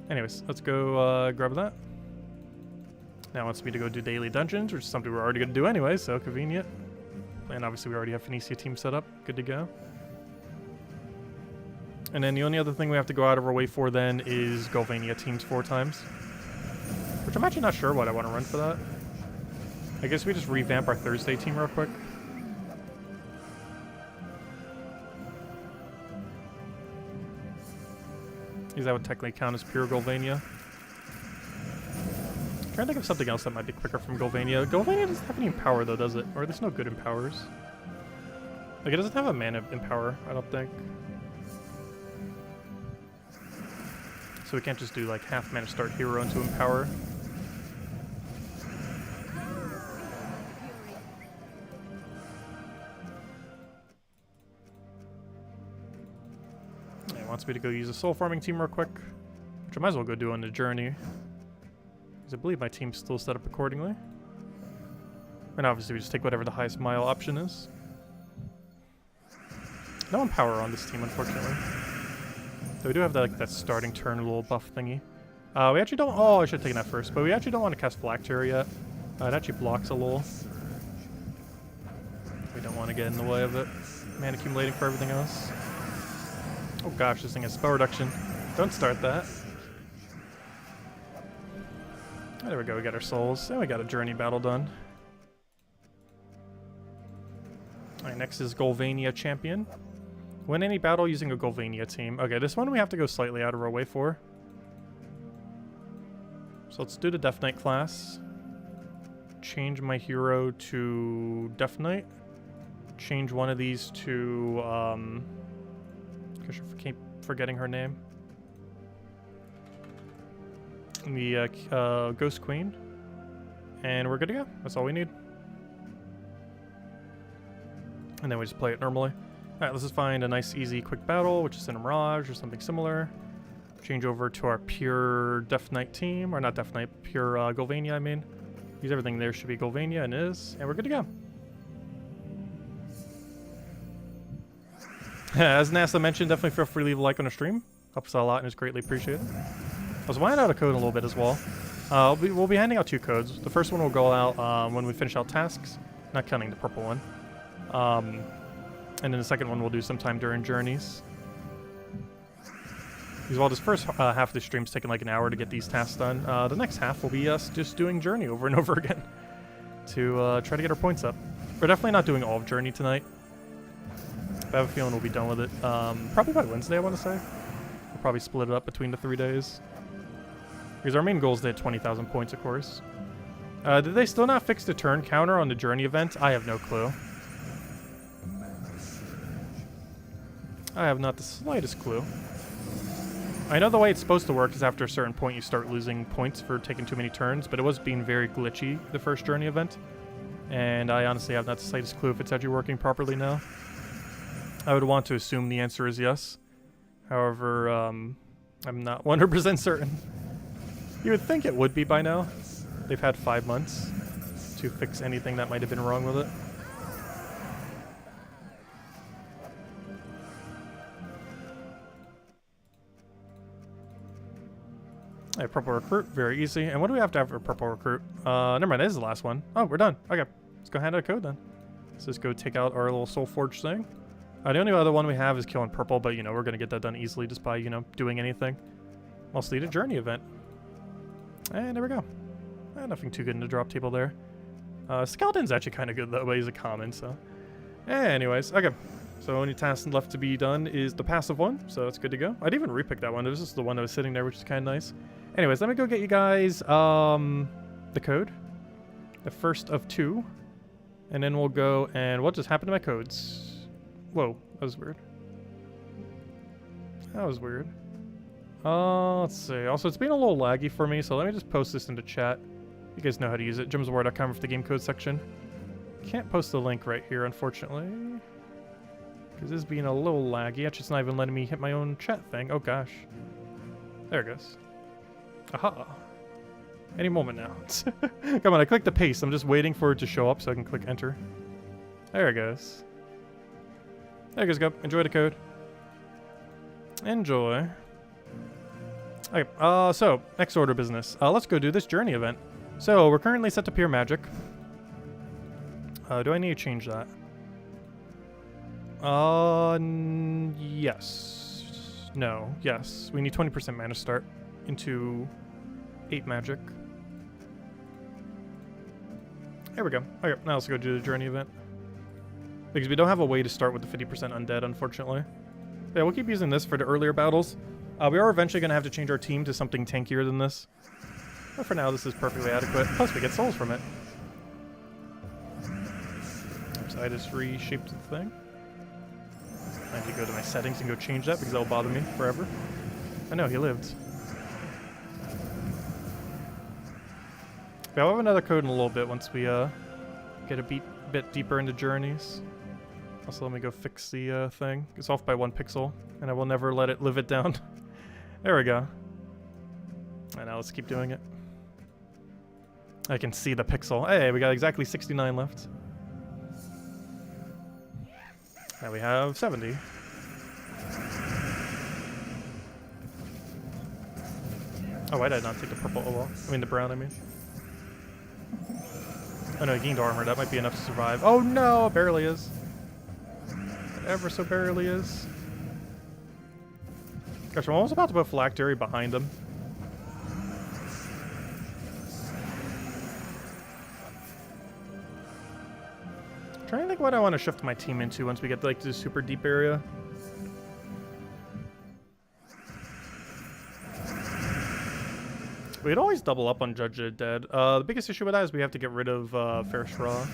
Anyways, let's go grab that. Now it wants me to go do daily dungeons, which is something we're already going to do anyway, so convenient. And obviously we already have Phoenicia team set up. Good to go. And then the only other thing we have to go out of our way for then is Golvania teams 4 times. Which I'm actually not sure what I want to run for that. I guess we just revamp our Thursday team real quick. Because that would technically count as pure Golvania. I'm trying to think of something else that might be quicker from Golvania. Golvania doesn't have any Empower though, does it? Or there's no good Empowers. Like, it doesn't have a mana Empower, I don't think. So we can't just do like half mana start hero into Empower. It wants me to go use a soul farming team real quick, which I might as well go do on the journey. Because I believe my team's still set up accordingly. And obviously we just take whatever the highest mile option is. No Empower on this team, unfortunately. So we do have that, like, that starting turn little buff thingy. We actually don't... Oh, I should have taken that first. But we actually don't want to cast Black Terror yet. It actually blocks a little. We don't want to get in the way of it. Mana accumulating for everything else. Oh gosh, this thing has spell reduction. Don't start that. There we go, we got our souls. And we got a journey battle done. Alright, next is Golvania Champion. Win any battle using a Golvania team. Okay, this one we have to go slightly out of our way for. So let's do the Death Knight class. Change my hero to Death Knight. Change one of these to, I keep forgetting her name. The Ghost Queen. And we're good to go. That's all we need. And then we just play it normally. Alright, let's just find a nice, easy, quick battle, which is in a Mirage or something similar. Change over to our pure Death Knight team. Or not Death Knight, pure Golvania, I mean. Because everything there should be Golvania, and is. And we're good to go. As NASA mentioned, definitely feel free to leave a like on the stream. Helps out a lot and is greatly appreciated. I was winding out a code in a little bit as well. We'll be handing out 2 codes. The first one will go out when we finish out tasks, not counting the purple one. And then the second one we'll do sometime during journeys. Because while this first half of the stream's taking like an hour to get these tasks done, the next half will be us just doing journey over and over again to try to get our points up. We're definitely not doing all of journey tonight. I have a feeling we'll be done with it probably by Wednesday, I want to say. We'll probably split it up between the 3 days. Because our main goal is to hit 20,000 points, of course. Did they still not fix the turn counter on the journey event? I have no clue. I have not the slightest clue. I know the way it's supposed to work is after a certain point you start losing points for taking too many turns, but it was being very glitchy the first journey event. And I honestly have not the slightest clue if it's actually working properly now. I would want to assume the answer is yes. However, I'm not 100% certain. You would think it would be by now. They've had 5 months to fix anything that might have been wrong with it. A purple recruit, very easy. And what do we have to have for purple recruit? Never mind, this is the last one. Oh, we're done. Okay, let's go hand out a code then. Let's just go take out our little soul forge thing. The only other one we have is killing purple, but you know, we're gonna get that done easily just by, you know, doing anything. Mostly the journey event. And there we go. Nothing too good in the drop table there. Skeleton's actually kind of good though, but he's a common, so. Anyways, okay. So only task left to be done is the passive one, so that's good to go. I'd even repick that one. This is the one that was sitting there, which is kind of nice. Anyways, let me go get you guys the code. The first of 2. And then we'll go and what just happened to my codes? Whoa, that was weird. That was weird. Let's see. Also, it's been a little laggy for me, so let me just post this into chat. You guys know how to use it. jimswar.com for the game code section. Can't post the link right here, unfortunately. Because this is being a little laggy. Actually, it's not even letting me hit my own chat thing. Oh, gosh. There it goes. Aha. Any moment now. Come on, I clicked the paste. I'm just waiting for it to show up so I can click enter. There it goes. There you guys go. Enjoy the code. Enjoy. Okay, so, next order of business. Let's go do this journey event. So, we're currently set to pure magic. Do I need to change that? Yes. No. Yes. We need 20% mana start into 8 magic. There we go. Okay, now let's go do the journey event. Because we don't have a way to start with the 50% undead, unfortunately. Yeah, we'll keep using this for the earlier battles. We are eventually going to have to change our team to something tankier than this. But for now, this is perfectly adequate. Plus, we get souls from it. Oops, I just reshaped the thing. I have to go to my settings and go change that because that will bother me forever. I know, he lived. Yeah, I'll have another code in a little bit once we get a bit deeper into journeys. Also, let me go fix the thing. It's off by 1 pixel, and I will never let it live it down. There we go. And now let's keep doing it. I can see the pixel. Hey, we got exactly 69 left. Now we have 70. Oh, why did I not take the purple? Oh well. I mean the brown, I mean. Oh no, he gained armor. That might be enough to survive. Oh no, it barely is. It ever so barely is. Gosh, I'm almost about to put Phylactery behind him. I'm trying to think what I want to shift my team into once we get to, like, this super deep area. We'd always double up on Judge the Dead. The biggest issue with that is we have to get rid of Fair Straw.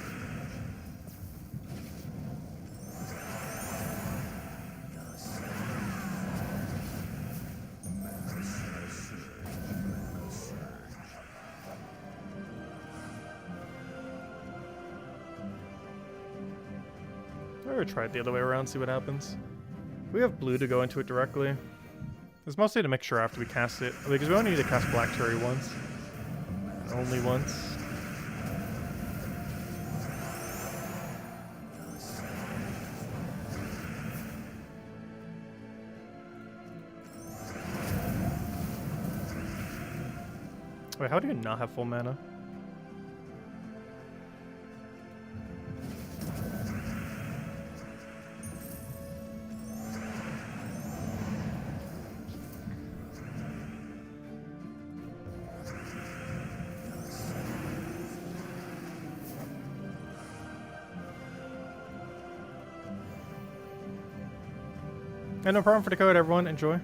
I'm gonna try it the other way around, see what happens. We have blue to go into it directly. It's mostly to make sure after we cast it, because we only need to cast Black Cherry once. Only once. Wait, how do you not have full mana? And no problem for the code, everyone. Enjoy.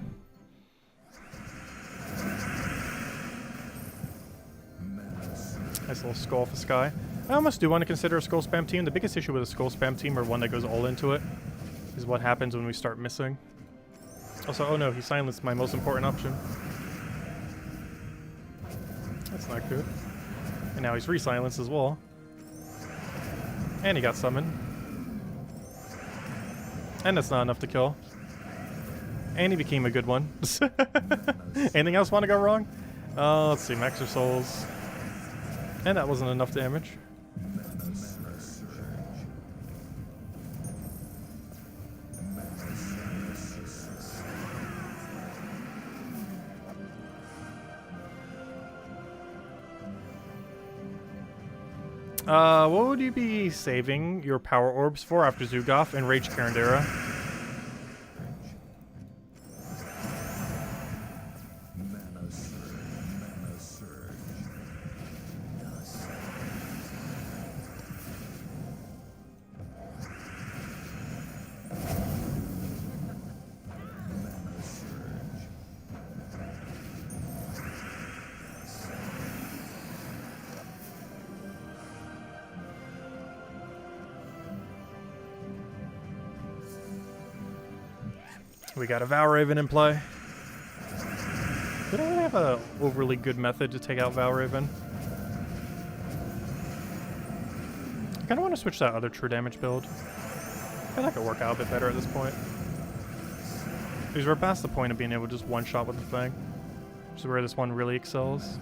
Nice little skull for Sky. I almost do want to consider a skull spam team. The biggest issue with a skull spam team, or one that goes all into it, is what happens when we start missing. Also, oh no, he silenced my most important option. That's not good. And now he's re-silenced as well. And he got summoned. And that's not enough to kill. And he became a good one. Anything else want to go wrong? Let's see, Max your souls. And that wasn't enough damage. What would you be saving your power orbs for after Zugoff and Rage Karandera? We got a Valraven in play. We don't really have a overly good method to take out Valraven. I kind of want to switch that other true damage build. I feel like it could work out a bit better at this point. Because we're past the point of being able to just one-shot with the thing. Which is where this one really excels.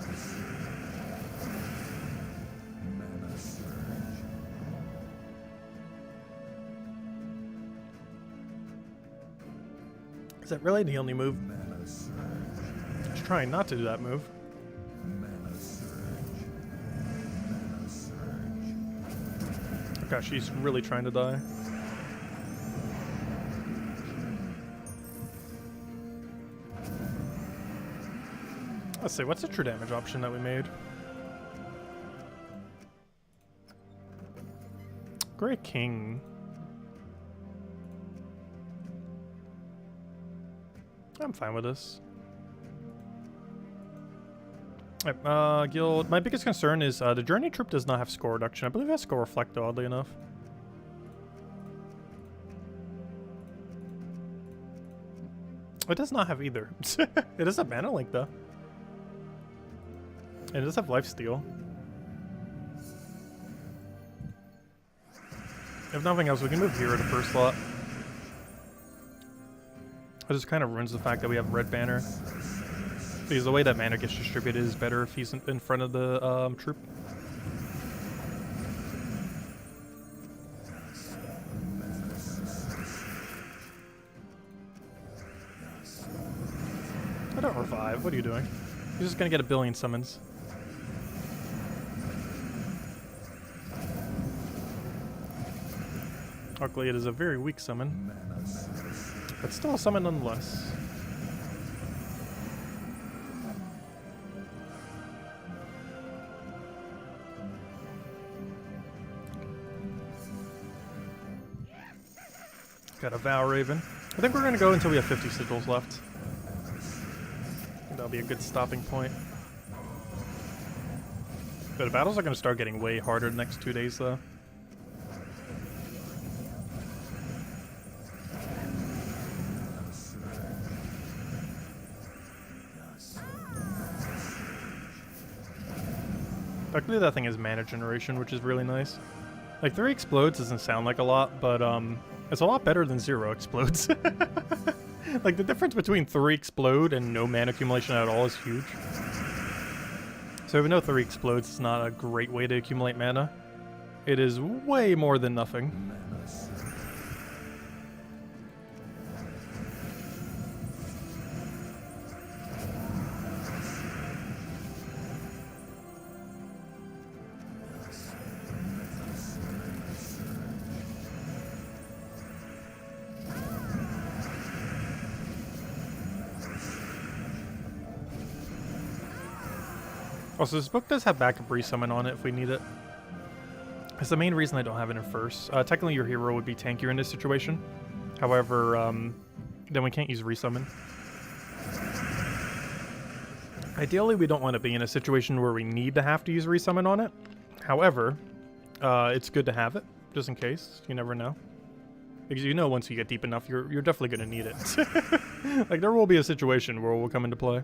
Is that really the only move? Just trying not to do that move. Gosh, she's really trying to die. Let's see, what's the true damage option that we made? Great King. I'm fine with this. Alright, guild. My biggest concern is the Journey Troop does not have score reduction. I believe it has score reflect, oddly enough. It does not have either. It does have Mana Link, though. And it does have Lifesteal. If nothing else, we can move Hero to first slot. It just kind of ruins the fact that we have Red Banner. Because the way that mana gets distributed is better if he's in front of the troop. I don't revive. What are you doing? He's just gonna get a billion summons. Luckily, it is a very weak summon. But still a summon nonetheless. Got a Valraven. I think we're going to go until we have 50 sigils left. That'll be a good stopping point. But the battles are going to start getting way harder the next 2 days, though. Luckily that thing is mana generation, which is really nice. Like 3 explodes doesn't sound like a lot, but it's a lot better than 0 explodes. Like the difference between 3 explode and no mana accumulation at all is huge. So even though 3 explodes is not a great way to accumulate mana, it is way more than nothing. Also, this book does have backup resummon on it if we need it. It's the main reason I don't have it in first. Technically, your hero would be tankier in this situation. However, then we can't use resummon. Ideally, we don't want to be in a situation where we need to have to use resummon on it. However, it's good to have it, just in case. You never know. Because you know once you get deep enough, you're definitely gonna need it. Like there will be a situation where it will come into play.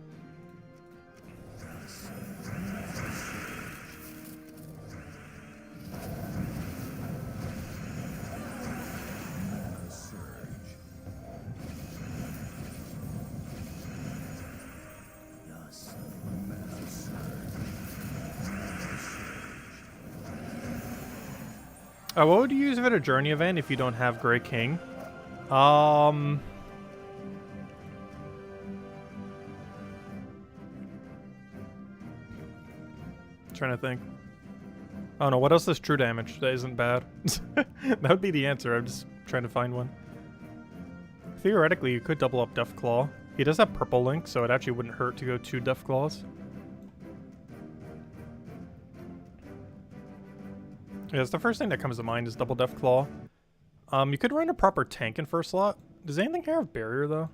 What would you use for a journey event if you don't have Grey King? Trying to think. Oh no, what else is true damage that isn't bad? That would be the answer. I'm just trying to find one. Theoretically, you could double up Deathclaw. He does have purple link, so it actually wouldn't hurt to go 2 Deathclaws. Yeah, that's the first thing that comes to mind is double Deathclaw. You could run a proper tank in first slot. Does anything here have barrier though?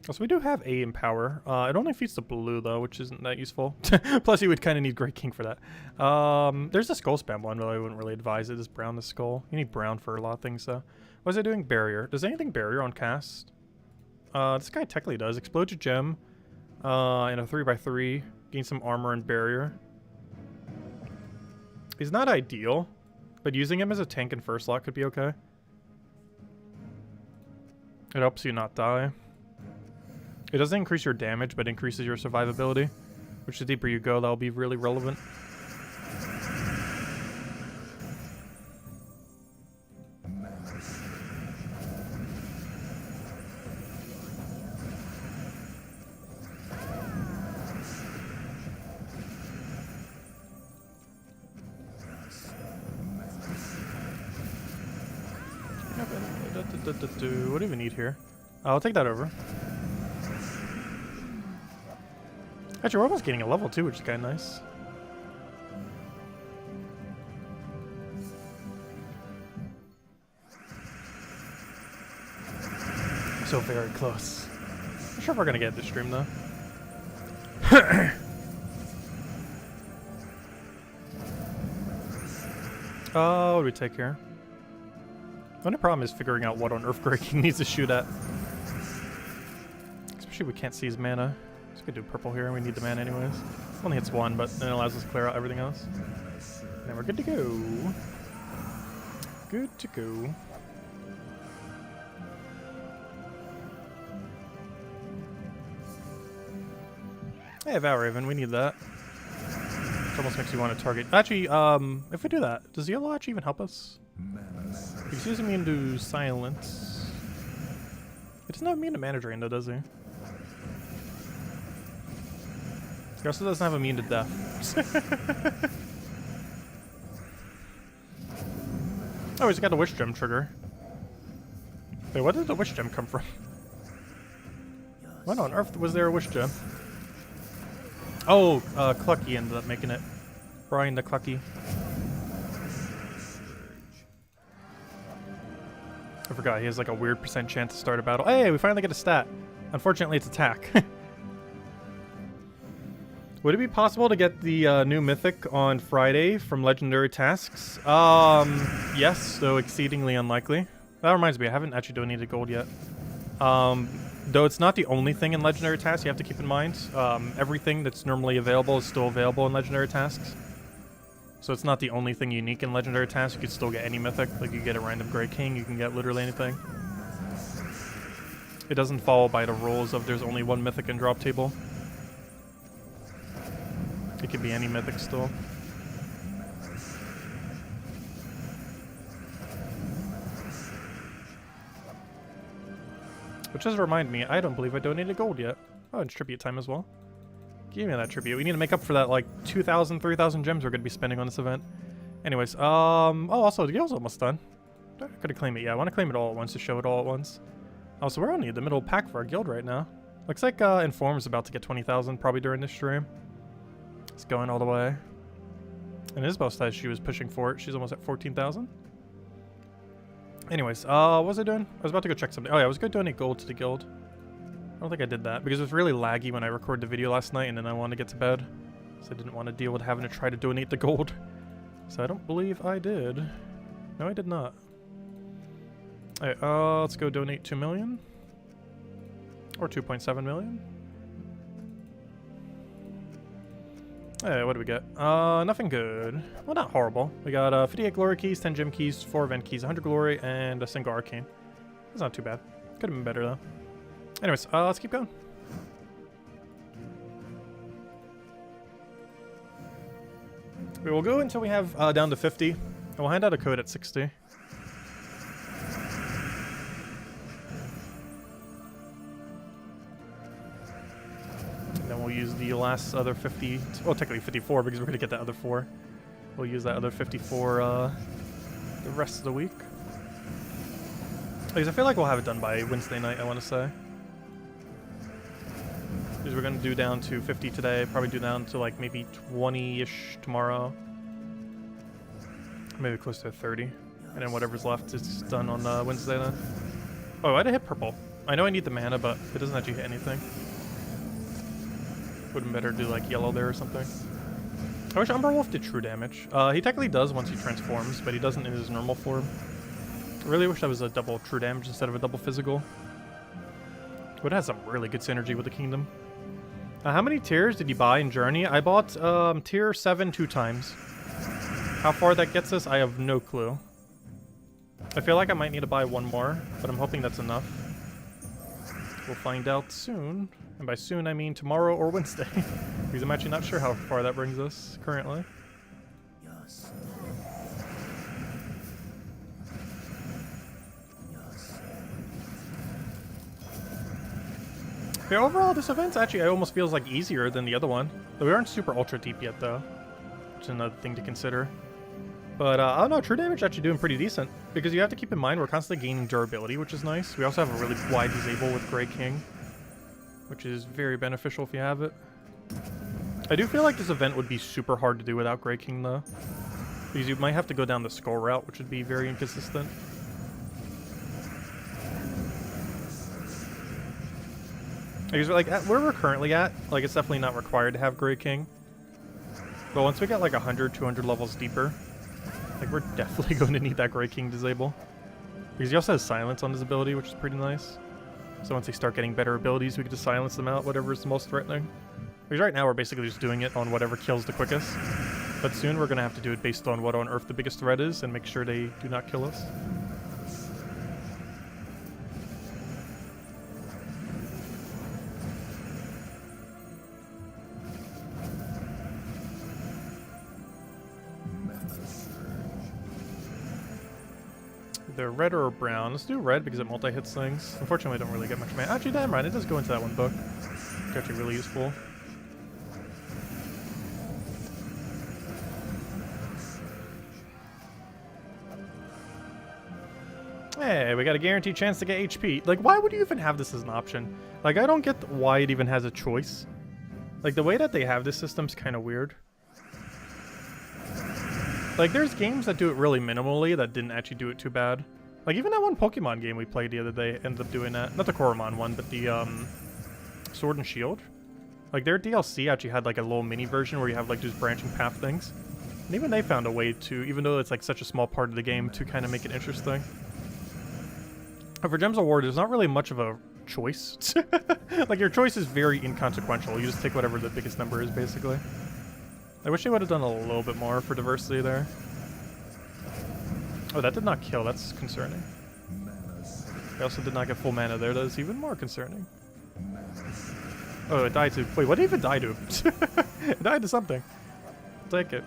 So we do have A in power. It only feeds the blue though, which isn't that useful. Plus you would kind of need Grey King for that. There's a skull spam one, but I wouldn't really advise it. Is brown the skull? You need brown for a lot of things though. What is it doing? Barrier. Does anything barrier on cast? This guy technically does. Explode your gem in a 3x3. Gain some armor and barrier. He's not ideal, but using him as a tank in first slot could be okay. It helps you not die. It doesn't increase your damage, but increases your survivability, which the deeper you go, that'll be really relevant. What do we need here? I'll take that over. Actually, we're almost getting a level 2, which is kind of nice. So very close. Not sure if we're gonna get this stream though. What do we take here? The only problem is figuring out what on earth Grey King needs to shoot at. Especially we can't see his mana. Just gonna do purple here, we need the mana anyways. Only hits 1, but then it allows us to clear out everything else. Then we're good to go. Good to go. Hey, Valraven, we need that. It almost makes you want to target. Actually, if we do that, does Yellow actually even help us? He's using me into silence. He doesn't have immune to mana drain though, does he? He also doesn't have immune to death. Oh, he's got a wish gem trigger. Wait, where did the wish gem come from? When on earth was there a wish gem? Oh, Clucky ended up making it. Brian the Clucky. I forgot, he has like a weird % chance to start a battle. Hey, we finally get a stat. Unfortunately, it's attack. Would it be possible to get the new mythic on Friday from Legendary Tasks? Yes, though exceedingly unlikely. That reminds me, I haven't actually donated gold yet. Though it's not the only thing in Legendary Tasks, you have to keep in mind. Everything that's normally available is still available in Legendary Tasks. So it's not the only thing unique in Legendary Tasks. You could still get any mythic. Like you get a random Grey King, you can get literally anything. It doesn't follow by the rules of there's only one mythic in drop table. It could be any mythic still. Which does remind me, I don't believe I donated gold yet. Oh, it's tribute time as well. Give me that tribute. We need to make up for that like 2,000, 3,000 gems we're going to be spending on this event. Anyways, oh, also the guild's almost done. I could have claimed it. Yeah, I want to claim it all at once to show it all at once. Oh, so we're only in the middle pack for our guild right now. Looks like Inform's about to get 20,000 probably during this stream. It's going all the way. And Isabel says she was pushing for it. She's almost at 14,000. Anyways, what was I doing? I was about to go check something. Oh yeah, I was going to donate gold to the guild. I don't think I did that because it was really laggy when I recorded the video last night and then I wanted to get to bed. So I didn't want to deal with having to try to donate the gold. So I don't believe I did. No, I did not. Alright, let's go donate 2 million. Or 2.7 million. Hey, what do we get? Nothing good. Well, not horrible. We got 58 glory keys, 10 gem keys, 4 event keys, 100 glory, and a single arcane. That's not too bad. Could have been better though. Anyways, let's keep going. We will go until we have down to 50, and we'll hand out a code at 60. And then we'll use the last other 50, well technically 54 because we're going to get that other 4. We'll use that other 54 the rest of the week. Because I feel like we'll have it done by Wednesday night, I want to say. Because we're going to do down to 50 today, probably do down to like maybe 20-ish tomorrow. Maybe close to 30. And then whatever's left is done on Wednesday then. Oh, I had to hit purple. I know I need the mana, but it doesn't actually hit anything. Wouldn't better do like yellow there or something. I wish Wolf did true damage. He technically does once he transforms, but he doesn't in his normal form. I really wish that was a double true damage instead of a double physical. Would have some really good synergy with the kingdom. How many tiers did you buy in Journey? I bought tier 7 2 times. How far that gets us, I have no clue. I feel like I might need to buy one more, but I'm hoping that's enough. We'll find out soon. And by soon, I mean tomorrow or Wednesday. Because I'm actually not sure how far that brings us currently. Yeah, overall, this event actually almost feels like easier than the other one. We aren't super ultra deep yet, though. Which is another thing to consider. But, I don't know, true damage actually doing pretty decent. Because you have to keep in mind, we're constantly gaining durability, which is nice. We also have a really wide disable with Grey King. Which is very beneficial if you have it. I do feel like this event would be super hard to do without Grey King, though. Because you might have to go down the skull route, which would be very inconsistent. Because, like, where we're currently at, like, it's definitely not required to have Grey King. But once we get, like, 100, 200 levels deeper, like, we're definitely going to need that Grey King disable. Because he also has silence on his ability, which is pretty nice. So once they start getting better abilities, we can just silence them out, whatever is the most threatening. Because right now, we're basically just doing it on whatever kills the quickest. But soon, we're going to have to do it based on what on Earth the biggest threat is, and make sure they do not kill us. Either red or brown. Let's do red because it multi-hits things. Unfortunately, I don't really get much mana. Actually, damn right, it does go into that one book. It's actually really useful. Hey, we got a guaranteed chance to get HP. Like, why would you even have this as an option? Like, I don't get why it even has a choice. Like, the way that they have this system's kind of weird. Like, there's games that do it really minimally that didn't actually do it too bad. Like, even that one Pokemon game we played the other day ended up doing that. Not the Koromon one, but the, Sword and Shield. Like, their DLC actually had, like, a little mini version where you have, like, those branching path things. And even they found a way to, even though it's, like, such a small part of the game, to kind of make it interesting. But for Gems of War, there's not really much of a choice. Like, your choice is very inconsequential. You just take whatever the biggest number is, basically. I wish they would have done a little bit more for diversity there. Oh, that did not kill. That's concerning. I also did not get full mana there. That is even more concerning. Oh, it died to... Wait, what did it even die to? It died to something. I'll take it.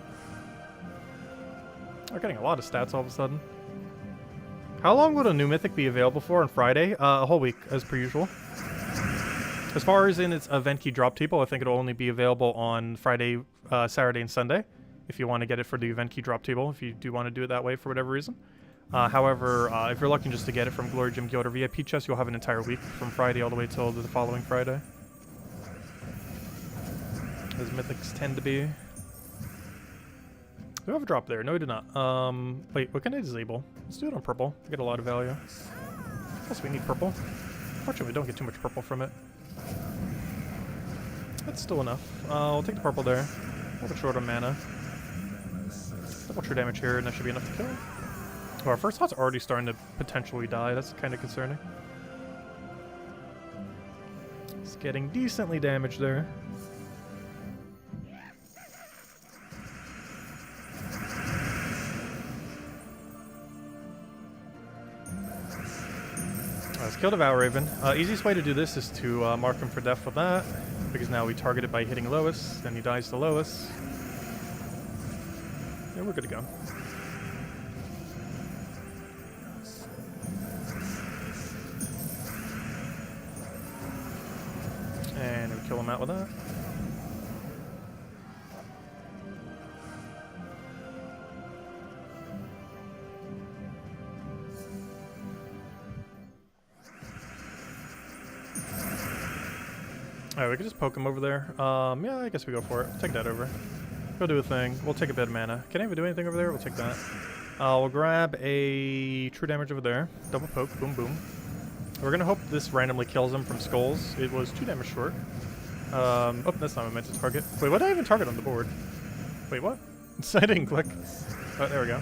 We're getting a lot of stats all of a sudden. How long would a new mythic be available for on Friday? A whole week, as per usual. As far as in its event key drop table, I think it'll only be available on Friday, Saturday, and Sunday. If you want to get it for the event key drop table, if you do want to do it that way for whatever reason. However, if you're looking just to get it from Glory Gym Guild or VIP Chest, you'll have an entire week from Friday all the way till the following Friday. As mythics tend to be. Do we have a drop there? No, we do not. Wait, what can I disable? Let's do it on purple. We get a lot of value. Plus, we need purple. Fortunately, we don't get too much purple from it. That's still enough. We'll take the purple there. A little bit short on mana. Double true damage here, and that should be enough to kill. Oh, our first hot's already starting to potentially die. That's kind of concerning. It's getting decently damaged there. Let's kill the Valraven. Easiest way to do this is to mark him for death with that, because now we target it by hitting Lois, then he dies to Lois. Yeah, we're good to go. And we kill him out with that. Alright, we can just poke him over there. Yeah, I guess we go for it. Take that over. Go do a thing. We'll take a bit of mana. Can I even do anything over there? We'll take that. We'll grab a true damage over there. Double poke. Boom, boom. We're gonna hope this randomly kills him from skulls. It was 2 damage short. Oh, that's not what I meant to target. Wait, what did I even target on the board? Wait, what? I didn't click. Oh, there we go.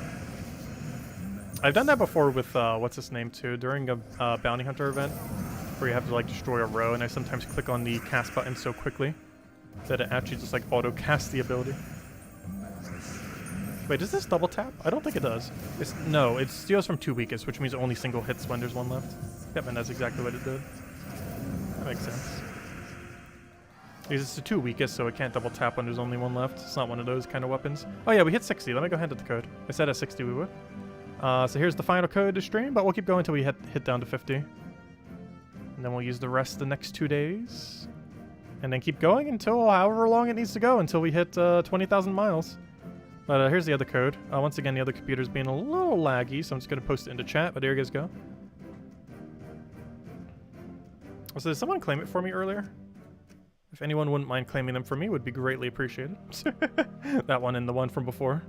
I've done that before with, what's his name too, during a bounty hunter event, where you have to like destroy a row, and I sometimes click on the cast button so quickly that it actually just like auto casts the ability. Wait, does this double tap? I don't think it does. No, it steals from 2 weakest, which means only single hits when there's one left. Yep, and that's exactly what it did. That makes sense. Because it's the 2 weakest, so it can't double tap when there's only one left. It's not one of those kind of weapons. Oh yeah, we hit 60. Let me go ahead at the code. I said at 60 we would. So here's the final code to stream, but we'll keep going until we hit down to 50. And then we'll use the rest the next 2 days. And then keep going until however long it needs to go until we hit 20,000 miles. But here's the other code. Once again, the other computer's being a little laggy, so I'm just going to post it into chat, but there you guys go. So did someone claim it for me earlier? If anyone wouldn't mind claiming them for me, would be greatly appreciated. That one and the one from before.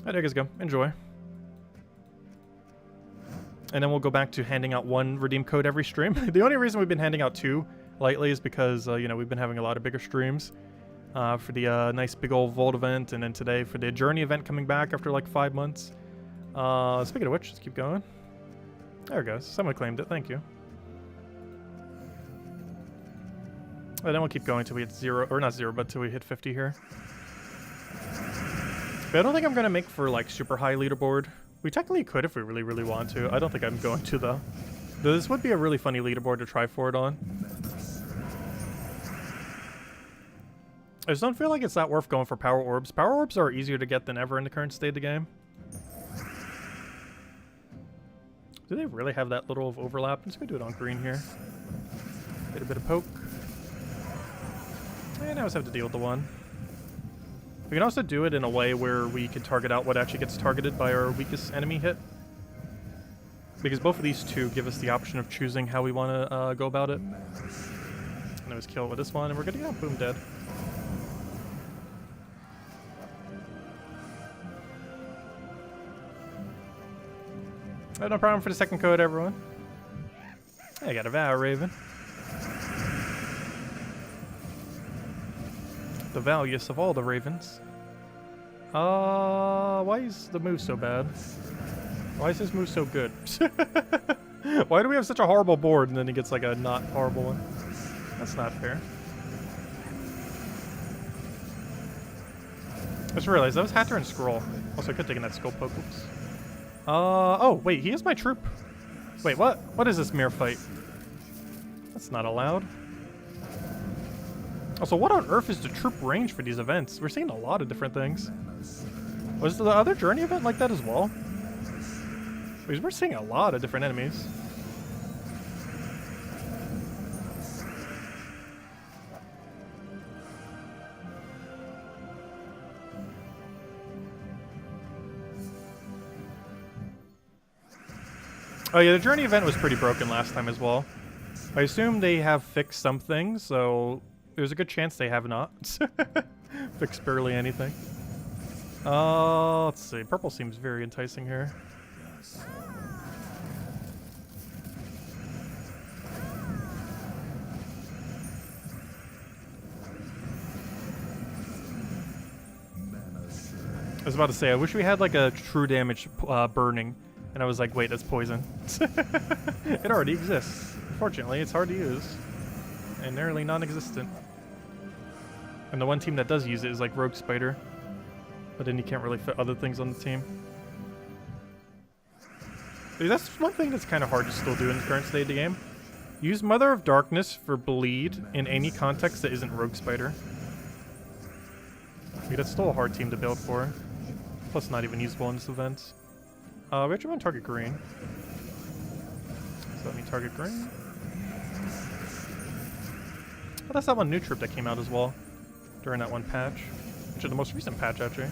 There you guys go. Enjoy. And then we'll go back to handing out 1 redeem code every stream. The only reason we've been handing out 2 lately is because, you know, we've been having a lot of bigger streams. For the nice big old Vault event, and then today for the Journey event coming back after like 5 months. Speaking of which, let's keep going. There it goes. Someone claimed it. Thank you. And then we'll keep going till we hit 0, or not 0, but till we hit 50 here. But I don't think I'm gonna make for like super high leaderboard. We technically could if we really, really want to. I don't think I'm going to though. This would be a really funny leaderboard to try for it on. I just don't feel like it's that worth going for power orbs. Power orbs are easier to get than ever in the current state of the game. Do they really have that little of overlap? I'm just gonna do it on green here. Get a bit of poke. And I always have to deal with the 1. We can also do it in a way where we can target out what actually gets targeted by our weakest enemy hit. Because both of these 2 give us the option of choosing how we want to go about it. And I was kill with this one, and we're good to go. Boom, dead. No problem for the second code, everyone. I got a Valraven. The valiest of all the ravens. Why is the move so bad? Why is his move so good? Why do we have such a horrible board and then he gets like a not horrible one? That's not fair. I just realized that was Hatter and Scroll. Also, I could have taken that skull poke. Oops. Oh, wait, he is my troop. Wait, what? What is this mirror fight? That's not allowed. Also, what on earth is the troop range for these events? We're seeing a lot of different things. Was the other Journey event like that as well? Because we're seeing a lot of different enemies. Oh yeah, the Journey event was pretty broken last time as well. I assume they have fixed some things, so there's a good chance they have not fixed barely anything. Let's see. Purple seems very enticing here. I was about to say, I wish we had like a true damage burning And I was like, wait, that's poison. It already exists. Unfortunately, it's hard to use. And nearly non-existent. And the one team that does use it is like Rogue Spider. But then you can't really fit other things on the team. Dude, that's one thing that's kind of hard to still do in the current state of the game. Use Mother of Darkness for bleed in any context that isn't Rogue Spider. Dude, that's still a hard team to build for. Plus not even usable in this event. We actually want to target green. So let me target green. Oh, that's that one new troop that came out as well. During that one patch. Which is the most recent patch, actually.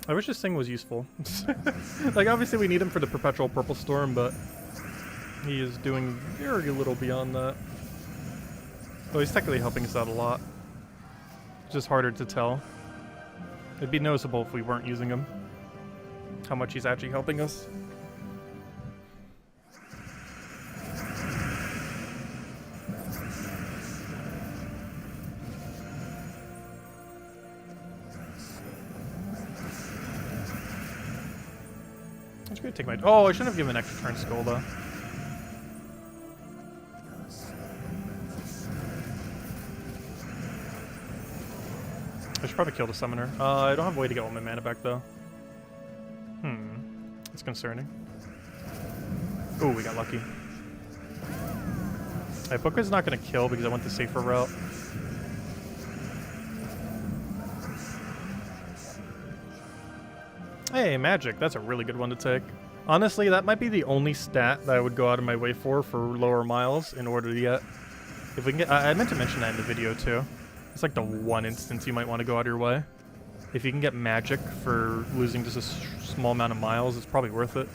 I wish this thing was useful. Like, obviously we need him for the Perpetual Purple Storm, but he is doing very little beyond that. Well, he's technically helping us out a lot. It's just harder to tell. It'd be noticeable if we weren't using him. How much he's actually helping us. I'm just gonna take my... Oh, I shouldn't have given an extra turn skull though. I should probably kill the summoner. I don't have a way to get all my mana back though. That's concerning. Oh, we got lucky. Booker's not gonna kill because I went the safer route. Hey, magic. That's a really good one to take. Honestly, that might be the only stat that I would go out of my way for lower miles in order to get. If we can get, I meant to mention that in the video too. It's like the one instance you might want to go out of your way. If you can get magic for losing just a small amount of miles, it's probably worth it.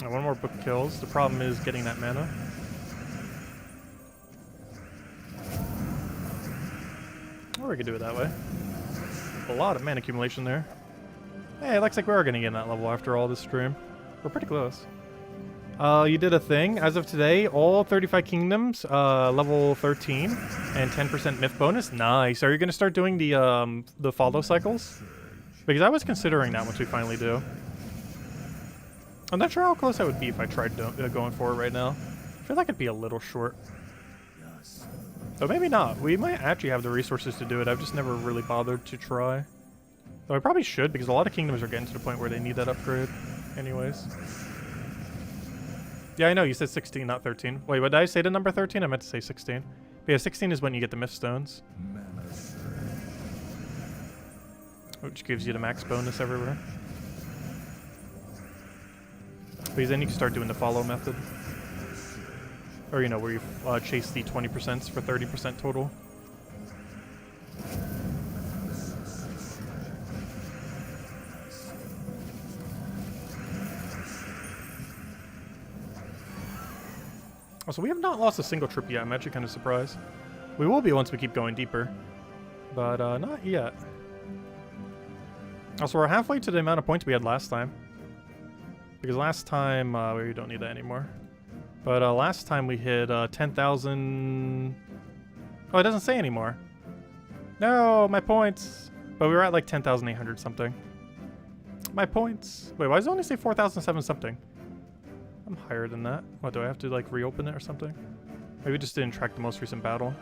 One more book kills. The problem is getting that mana. Or we could do it that way. A lot of mana accumulation there. Hey, it looks like we are going to get in that level after all this stream. We're pretty close. You did a thing. As of today, all 35 kingdoms, level 13, and 10% myth bonus. Nice. Are you going to start doing the follow cycles? Because I was considering that once we finally do. I'm not sure how close I would be if I tried going for it right now. I feel like it'd be a little short. But maybe not. We might actually have the resources to do it. I've just never really bothered to try. Though I probably should, because a lot of kingdoms are getting to the point where they need that upgrade. Anyways. Yeah, I know. You said 16, not 13. Wait, what did I say to number 13? I meant to say 16. But yeah, 16 is when you get the myth stones. Which gives you the max bonus everywhere. Because then you can start doing the follow method. Or, you know, where you chase the 20% for 30% total. Also, we have not lost a single trip yet. I'm actually kind of surprised. We will be once we keep going deeper. But not yet. Also, we're halfway to the amount of points we had last time. Because last time, we don't need that anymore. But last time we hit 10,000... Oh, it doesn't say anymore. No, my points. But we were at like 10,800 something. My points. Wait, why does it only say 4,007 something? I'm higher than that. What, do I have to like reopen it or something? Maybe we just didn't track the most recent battle.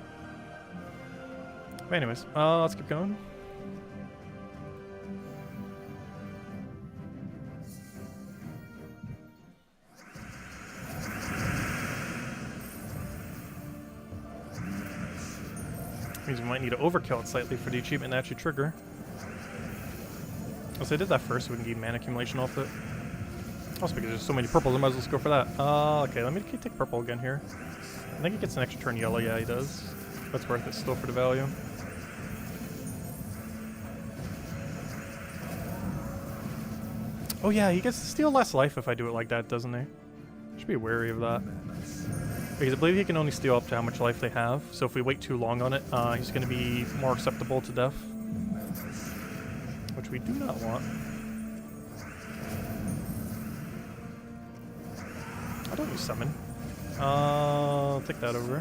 But anyways, let's keep going. Means we might need to overkill it slightly for the achievement to actually trigger. Also, I did that first so we can gain mana accumulation off it. Also, because there's so many purples, I might as well just go for that. Okay, let me take purple again here. I think he gets an extra turn yellow. Yeah, he does. That's worth it still for the value. Oh yeah, he gets to steal less life if I do it like that, doesn't he? Should be wary of that. Because I believe he can only steal up to how much life they have. So if we wait too long on it, he's going to be more susceptible to death. Which we do not want. I don't use summon. I'll take that over.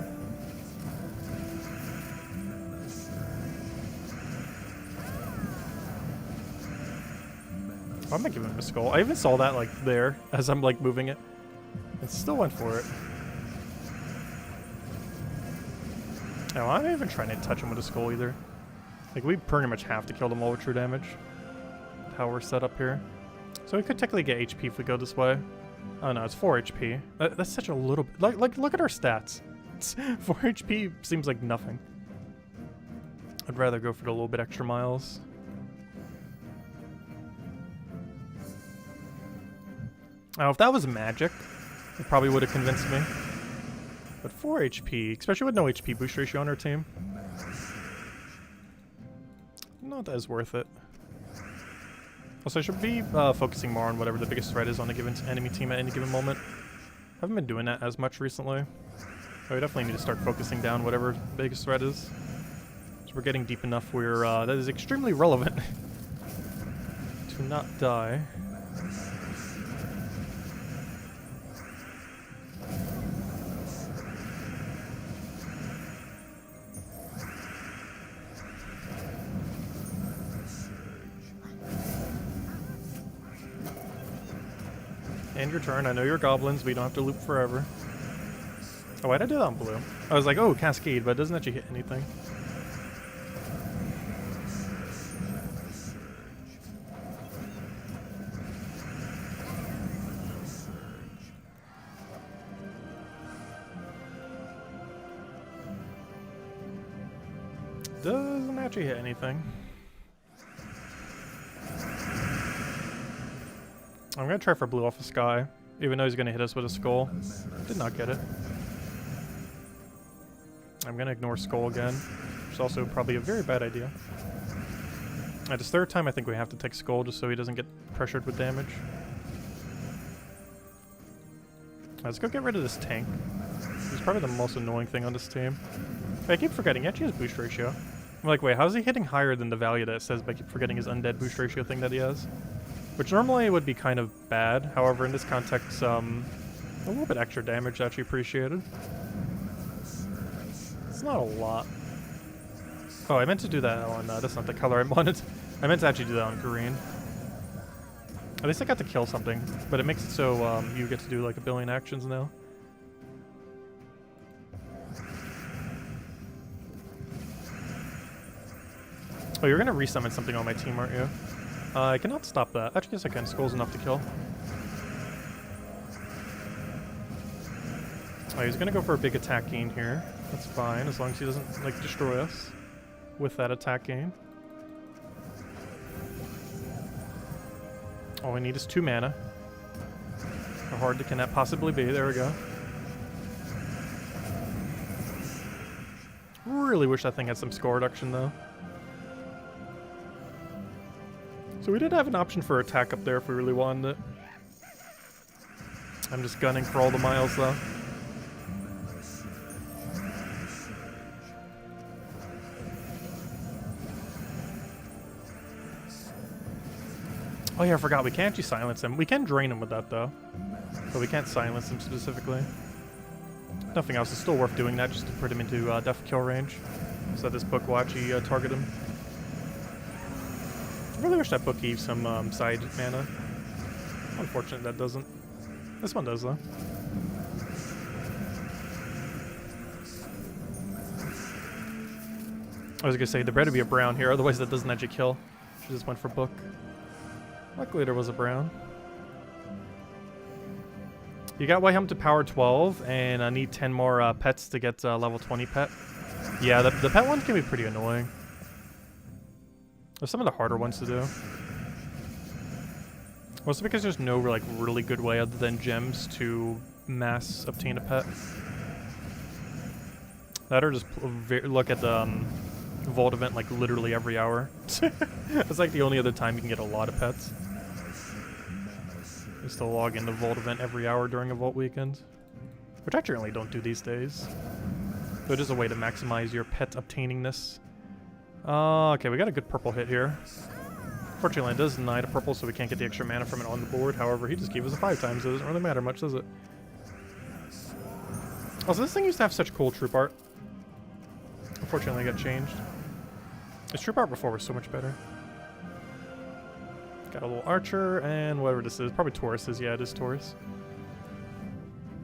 Why am I giving him a skull? I even saw that like there as I'm like moving it. It still went for it. No, I'm not even trying to touch him with a skull either. Like we pretty much have to kill them all with true damage. How we're set up here. So we could technically get HP if we go this way. Oh no, it's 4 HP. That's such a little bit. Like look at our stats. 4 HP seems like nothing. I'd rather go for the little bit extra miles. Oh, if that was magic, it probably would have convinced me. But 4 HP, especially with no HP boost ratio on our team. Not as worth it. Also, I should be focusing more on whatever the biggest threat is on a given enemy team at any given moment. Haven't been doing that as much recently. So we definitely need to start focusing down whatever the biggest threat is. So we're getting deep enough where that is extremely relevant to not die. End your turn. I know you're goblins, but you don't have to loop forever. Oh, why'd I do that on blue? I was like, oh, Cascade, but it doesn't actually hit anything. Doesn't actually hit anything. I'm gonna try for blue off the sky, even though he's gonna hit us with a skull. Did not get it. I'm gonna ignore skull again, which is also probably a very bad idea. At this third time, I think we have to take skull just so he doesn't get pressured with damage. Let's go get rid of this tank. He's probably the most annoying thing on this team. I keep forgetting, he actually has boost ratio. I'm like, wait, how is he hitting higher than the value that it says, but I keep forgetting his undead boost ratio thing that he has? Which normally would be kind of bad. However, in this context, a little bit extra damage is actually appreciated. It's not a lot. Oh, I meant to do that on, that's not the color I wanted. I meant to actually do that on green. At least I got to kill something, but it makes it so you get to do like a billion actions now. Oh, you're gonna resummon something on my team, aren't you? I cannot stop that. Actually, yes I can. Skull's enough to kill. Oh, he's gonna go for a big attack gain here. That's fine, as long as he doesn't, like, destroy us with that attack gain. All we need is 2 mana. How hard can that possibly be? There we go. Really wish that thing had some score reduction, though. So we did have an option for attack up there if we really wanted it. I'm just gunning for all the miles though. Oh yeah, I forgot, we can't actually silence him. We can drain him with that though, but we can't silence him specifically. Nothing else is still worth doing that just to put him into death kill range, so that this book will actually target him. I really wish that book gave some side mana. Unfortunate that doesn't. This one does though. I was gonna say there better be a brown here, otherwise that doesn't actually kill. She just went for book. Luckily there was a brown. You got White Helm to power 12, and I need 10 more pets to get level 20 pet. Yeah, the pet ones can be pretty annoying. There's some of the harder ones to do. Mostly because there's no like really good way other than gems to mass obtain a pet. That or just look at the vault event like literally every hour. It's like the only other time you can get a lot of pets. Just to log in the vault event every hour during a vault weekend. which I generally don't do these days. But it is a way to maximize your pet obtainingness. Okay, we got a good purple hit here. Fortunately, it does deny to purple, so we can't get the extra mana from it on the board. However, he just gave us a 5 times, so it doesn't really matter much, does it? Also, this thing used to have such cool troop art. Unfortunately, it got changed. Its troop art before was so much better. Got a little archer, and whatever this is. Probably Tauruses. Yeah, it is Taurus.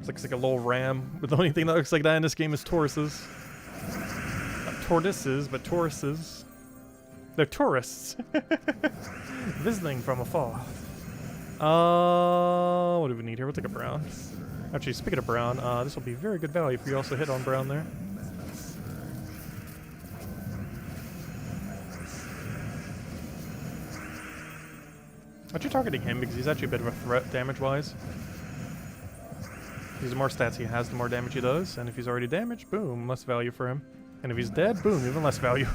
It looks like a little ram, but the only thing that looks like that in this game is Tauruses. Not tortoises, but Tauruses. They're tourists. Visiting from afar. What do we need here? We'll take a brown. Actually, speaking of brown, this will be very good value if you also hit on brown there. Actually targeting him because he's actually a bit of a threat damage-wise. The more stats he has, the more damage he does. And if he's already damaged, boom, less value for him. And if he's dead, boom, even less value.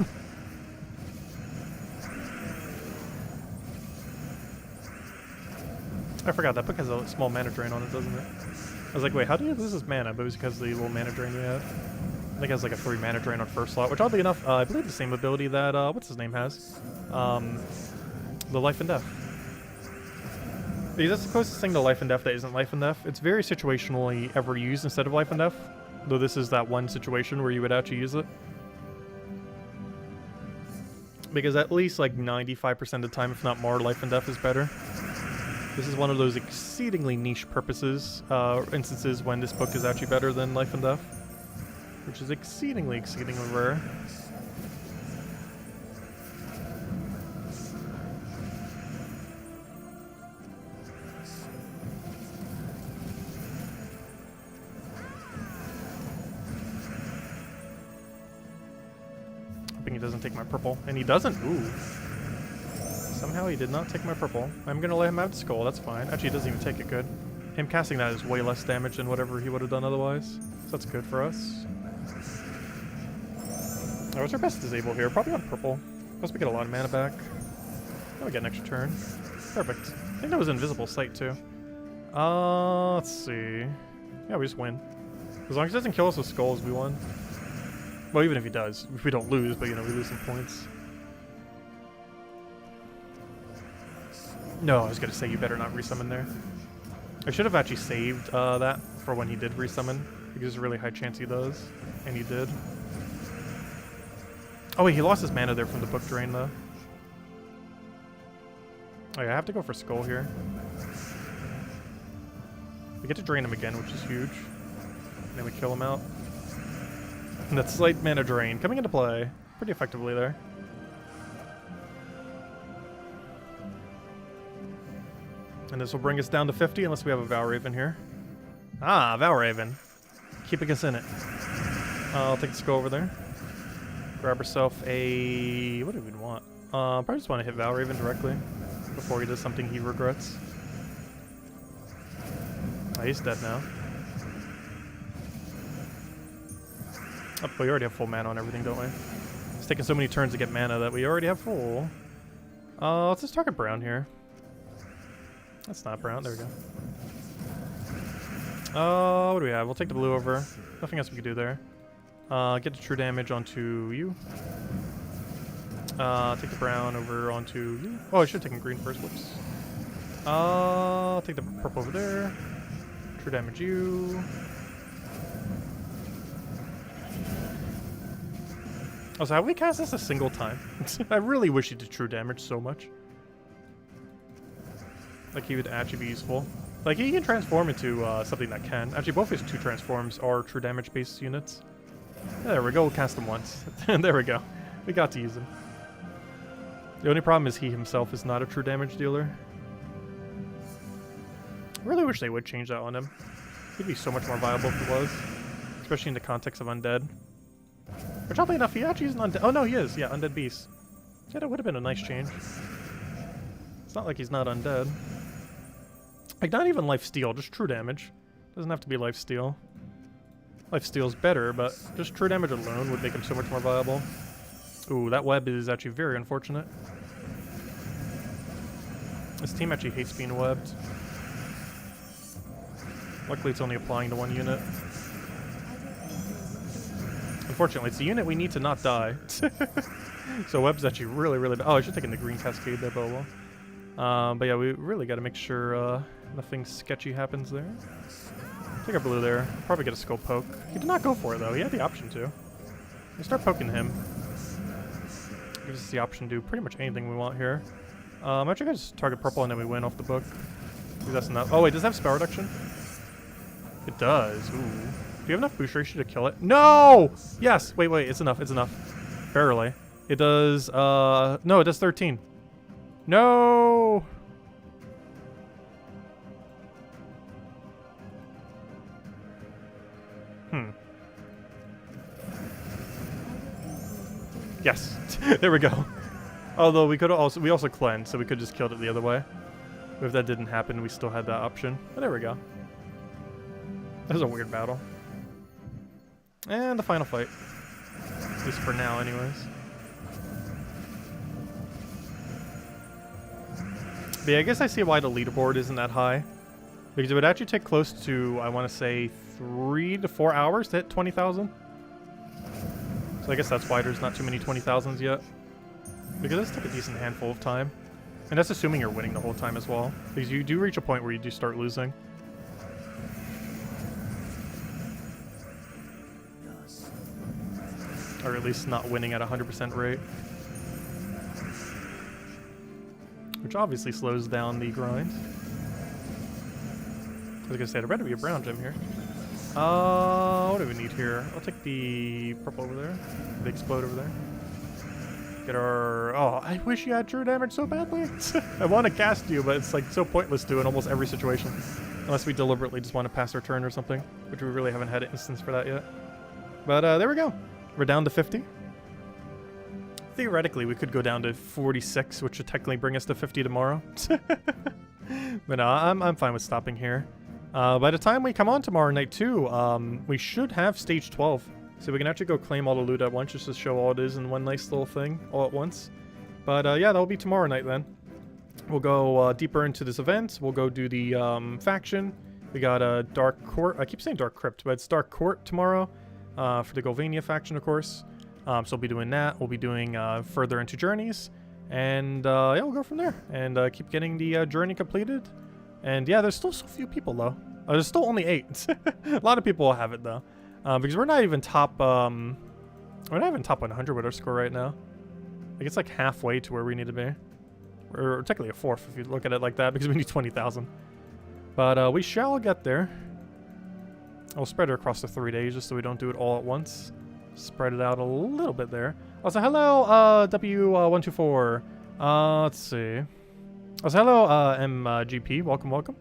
I forgot, that book has a small mana drain on it, doesn't it? I was like, wait, how do you lose this mana? But it was because of the little mana drain we had. I think it has like a 3 mana drain on first slot, which oddly enough, I believe the same ability that, what's his name has? The Life and Death. Because that's the closest thing to Life and Death that isn't Life and Death. It's very situationally ever used instead of Life and Death. Though this is that one situation where you would actually use it. Because at least like 95% of the time, if not more, Life and Death is better. This is one of those exceedingly niche purposes, instances when this book is actually better than Life and Death. Which is exceedingly rare. Hoping he doesn't take my purple. And he doesn't? Ooh. Somehow he did not take my purple. I'm gonna let him have the skull, that's fine. Actually, he doesn't even take it good. Him casting that is way less damage than whatever he would have done otherwise. So that's good for us. Oh, what's our best disable here? Probably on purple. Plus we get a lot of mana back. Now we get an extra turn. Perfect. I think that was invisible sight too. Let's see. Yeah, we just win. As long as he doesn't kill us with skulls, we won. Well, even if he does. If we don't lose, but you know, we lose some points. No, I was gonna say you better not resummon there. I should have actually saved that for when he did resummon, because there's a really high chance he does, and he did. Oh wait, he lost his mana there from the book drain though. Oh yeah, I have to go for skull here. We get to drain him again, which is huge. And then we kill him out. And that slight mana drain coming into play pretty effectively there. And this will bring us down to 50 unless we have a Valraven here. Ah, Valraven. Keeping us in it. I'll take the skull over there. Grab herself a... What do we want? Probably just want to hit Valraven directly before he does something he regrets. Oh, he's dead now. Oh, we already have full mana on everything, don't we? It's taking so many turns to get mana that we already have full. Let's just target brown here. That's not brown. There we go. What do we have? We'll take the blue over. Nothing else we can do there. Get the true damage onto you. Take the brown over onto you. Oh, I should have taken green first. Whoops. Take the purple over there. True damage you. Oh, so have we cast this a single time? I really wish he did true damage so much. Like, he would actually be useful. Like, he can transform into something that can. Actually, both his 2 transforms are true damage-based units. There we go, we'll cast him once. There we go. We got to use him. The only problem is he himself is not a true damage dealer. I really wish they would change that on him. He'd be so much more viable if it was. Especially in the context of undead. Which, oddly enough, he actually isn't undead. Oh, no, he is. Yeah, undead beast. Yeah, that would have been a nice change. It's not like he's not undead. Like, not even lifesteal, just true damage. Doesn't have to be lifesteal. Lifesteal's better, but just true damage alone would make him so much more viable. Ooh, that web is actually very unfortunate. This team actually hates being webbed. Luckily, it's only applying to one unit. Unfortunately, it's a unit we need to not die. So Web's actually really, really bad. Oh, I should have taken the green cascade there, but well. But yeah, we really got to make sure nothing sketchy happens there. Take our blue there. Probably get a skull poke. He did not go for it, though. He had the option to. We start poking him. Gives us the option to do pretty much anything we want here. Actually, I just target purple and then we win off the book. That's enough. Oh, wait, does it have spell reduction? It does. Ooh. Do you have enough boost ratio to kill it? No! Yes! Wait, it's enough. It's enough. Barely. It does, no, it does 13. No! Yes. There we go. Although we also cleansed, so we could just killed it the other way. But if that didn't happen, we still had that option. But there we go. That was a weird battle. And the final fight. At least for now, anyways. But yeah, I guess I see why the leaderboard isn't that high. Because it would actually take close to, I want to say, 3 to 4 hours to hit 20,000. So I guess that's why there's not too many 20,000s yet. Because this took a decent handful of time. And that's assuming you're winning the whole time as well. Because you do reach a point where you do start losing. Or at least not winning at 100% rate. Which obviously slows down the grind. I was gonna say, there better be a brown gem here. What do we need here? I'll take the purple over there. The explode over there. Get our... Oh, I wish you had true damage so badly. I want to cast you, but it's like so pointless to in almost every situation. Unless we deliberately just want to pass our turn or something. Which we really haven't had an instance for that yet. But there we go. We're down to 50. Theoretically, we could go down to 46, which would technically bring us to 50 tomorrow. But no, I'm fine with stopping here. By the time we come on tomorrow night too, we should have stage 12. So we can actually go claim all the loot at once just to show all it is in one nice little thing all at once. But yeah, that'll be tomorrow night then. We'll go deeper into this event. We'll go do the faction. We got a Dark Court. I keep saying Dark Crypt, but it's Dark Court tomorrow for the Golvania faction, of course. So we'll be doing that. We'll be doing further into journeys. And yeah, we'll go from there. And keep getting the journey completed. And yeah, there's still so few people though. There's still only 8. A lot of people will have it though. Because we're not even top, we're not even top 100 with our score right now. Like it's like halfway to where we need to be. Or technically a fourth if you look at it like that, because we need 20,000. But we shall get there. I'll spread it across the 3 days just so we don't do it all at once. Spread it out a little bit there. Also, hello, W124. Let's see. Also, hello, MGP. Welcome, welcome.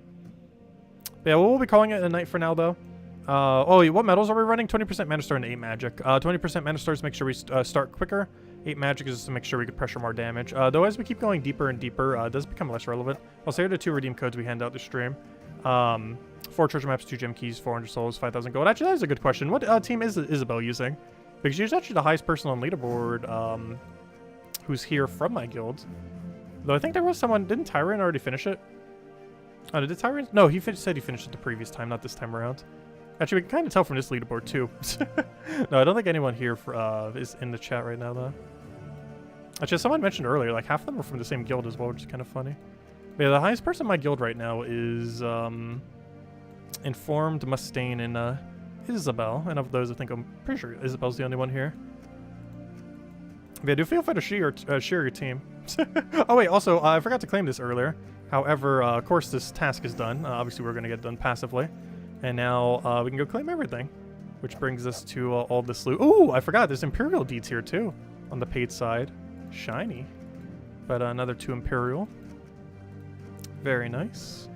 But yeah, we'll be calling it a night for now, though. Oh, what medals are we running? 20% Mana Star and 8 Magic. 20% Mana Stars make sure we start quicker. 8 Magic is just to make sure we could pressure more damage. Though as we keep going deeper and deeper, it does become less relevant. Also, here are the 2 redeem codes we hand out this stream. 4 treasure maps, 2 gem keys, 400 souls, 5,000 gold. Actually, that is a good question. What team is Isabel using? Because she's actually the highest person on leaderboard who's here from my guild. Though I think there was someone... Didn't Tyrion already finish it? Oh, did Tyrion? No, he said he finished it the previous time, not this time around. Actually, we can kind of tell from this leaderboard, too. No, I don't think anyone here is in the chat right now, though. Actually, someone mentioned earlier, like, half of them are from the same guild as well, which is kind of funny. But yeah, the highest person in my guild right now is Informed, Mustaine, and Isabel. And of those, I think I'm pretty sure Isabel's the only one here. But yeah, do feel free to share your team. Oh wait, also, I forgot to claim this earlier. However, of course, this task is done. Obviously, we're going to get it done passively. And now we can go claim everything. Which brings us to all this loot. Ooh, I forgot, there's Imperial deeds here too. On the paid side. Shiny. But another 2 Imperial. Very nice.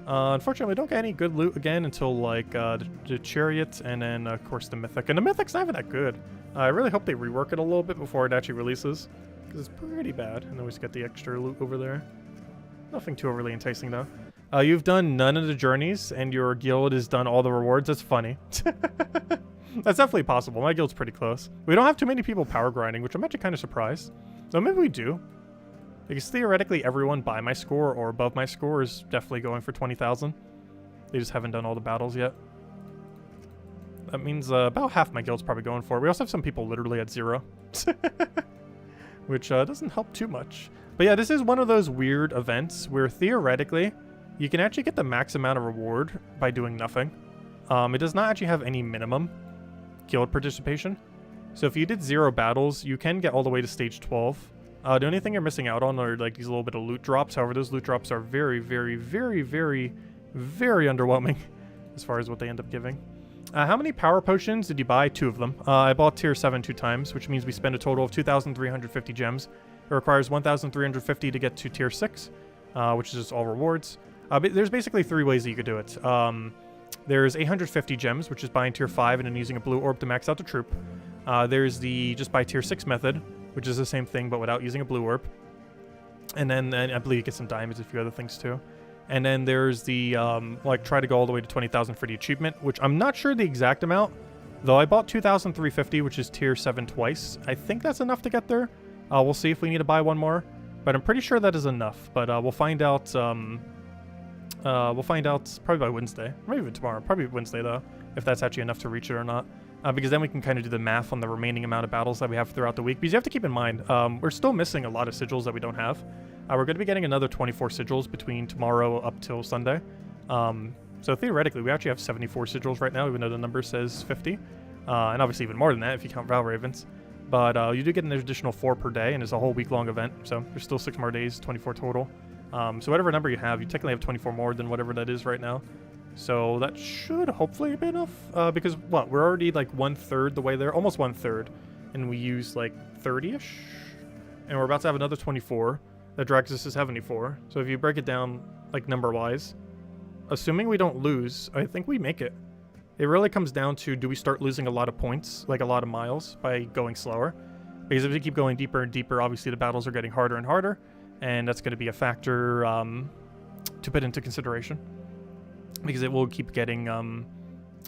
Unfortunately, we don't get any good loot again until like the Chariot and then of course the Mythic. And the Mythic's not even that good. I really hope they rework it a little bit before it actually releases. Because it's pretty bad. And then we just get the extra loot over there. Nothing too overly enticing though. You've done none of the journeys and your guild has done all the rewards. That's funny. That's definitely possible. My guild's pretty close. We don't have too many people power grinding, which I'm actually kind of surprised. Though maybe we do. Because theoretically everyone by my score or above my score is definitely going for 20,000. They just haven't done all the battles yet. That means about half my guild's probably going for it. We also have some people literally at 0. Which doesn't help too much. But yeah, this is one of those weird events where theoretically, you can actually get the max amount of reward by doing nothing. It does not actually have any minimum guild participation. So if you did 0 battles, you can get all the way to stage 12. The only thing you're missing out on are like these little bit of loot drops. However, those loot drops are very, very, very, very, very underwhelming as far as what they end up giving. How many power potions did you buy? 2 of them. I bought tier 7 2 times, which means we spend a total of 2,350 gems. It requires 1,350 to get to tier 6, which is just all rewards. But there's basically 3 ways that you could do it. There's 850 gems, which is buying tier 5 and then using a blue orb to max out the troop. There's the just buy tier 6 method, which is the same thing but without using a blue orb. And then I believe you get some diamonds, a few other things too. And then there's the, like, try to go all the way to 20,000 for the achievement, which I'm not sure the exact amount, though I bought 2,350, which is tier 7 twice. I think that's enough to get there. We'll see if we need to buy one more, but I'm pretty sure that is enough. But we'll find out probably by Wednesday, maybe even tomorrow. Probably Wednesday, though, if that's actually enough to reach it or not. Because then we can kind of do the math on the remaining amount of battles that we have throughout the week. Because you have to keep in mind, we're still missing a lot of sigils that we don't have. We're going to be getting another 24 sigils between tomorrow up till Sunday. So theoretically, we actually have 74 sigils right now, even though the number says 50. And obviously even more than that if you count Val Ravens. But you do get an additional 4 per day, and it's a whole week-long event. So there's still 6 more days, 24 total. So whatever number you have, you technically have 24 more than whatever that is right now. So that should hopefully be enough. Because, what, we're already like 1/3 the way there. Almost 1/3. And we use like 30-ish. And we're about to have another 24. That drags us to 74. So if you break it down, like, number-wise, assuming we don't lose, I think we make it. It really comes down to, do we start losing a lot of points, like a lot of miles, by going slower? Because if we keep going deeper and deeper, obviously the battles are getting harder and harder, and that's going to be a factor to put into consideration. Because it will keep getting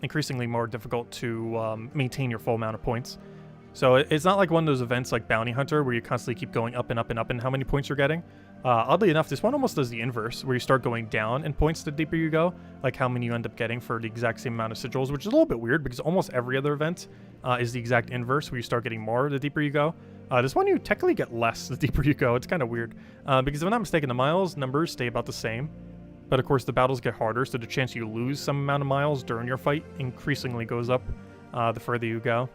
increasingly more difficult to maintain your full amount of points. So it's not like one of those events like Bounty Hunter where you constantly keep going up and up and up in how many points you're getting. Oddly enough, this one almost does the inverse, where you start going down in points the deeper you go, like how many you end up getting for the exact same amount of sigils, which is a little bit weird because almost every other event is the exact inverse, where you start getting more the deeper you go. This one you technically get less the deeper you go. It's kind of weird because if I'm not mistaken, the miles numbers stay about the same. But of course the battles get harder, so the chance you lose some amount of miles during your fight increasingly goes up the further you go.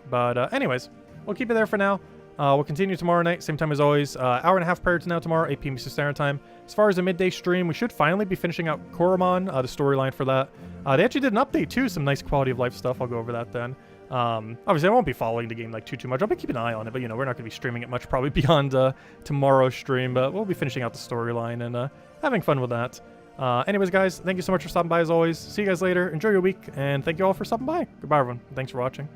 But anyways, we'll keep it there for now. We'll continue tomorrow night, same time as always. Hour and a half prior to now tomorrow, 8 p.m. Eastern Standard Time. As far as a midday stream, we should finally be finishing out Koromon, the storyline for that. They actually did an update too, some nice quality of life stuff. I'll go over that then. Obviously, I won't be following the game like too much. I'll be keeping an eye on it, but you know, we're not going to be streaming it much probably beyond tomorrow's stream. But we'll be finishing out the storyline and having fun with that. Anyways, guys, thank you so much for stopping by as always. See you guys later. Enjoy your week, and thank you all for stopping by. Goodbye, everyone. Thanks for watching.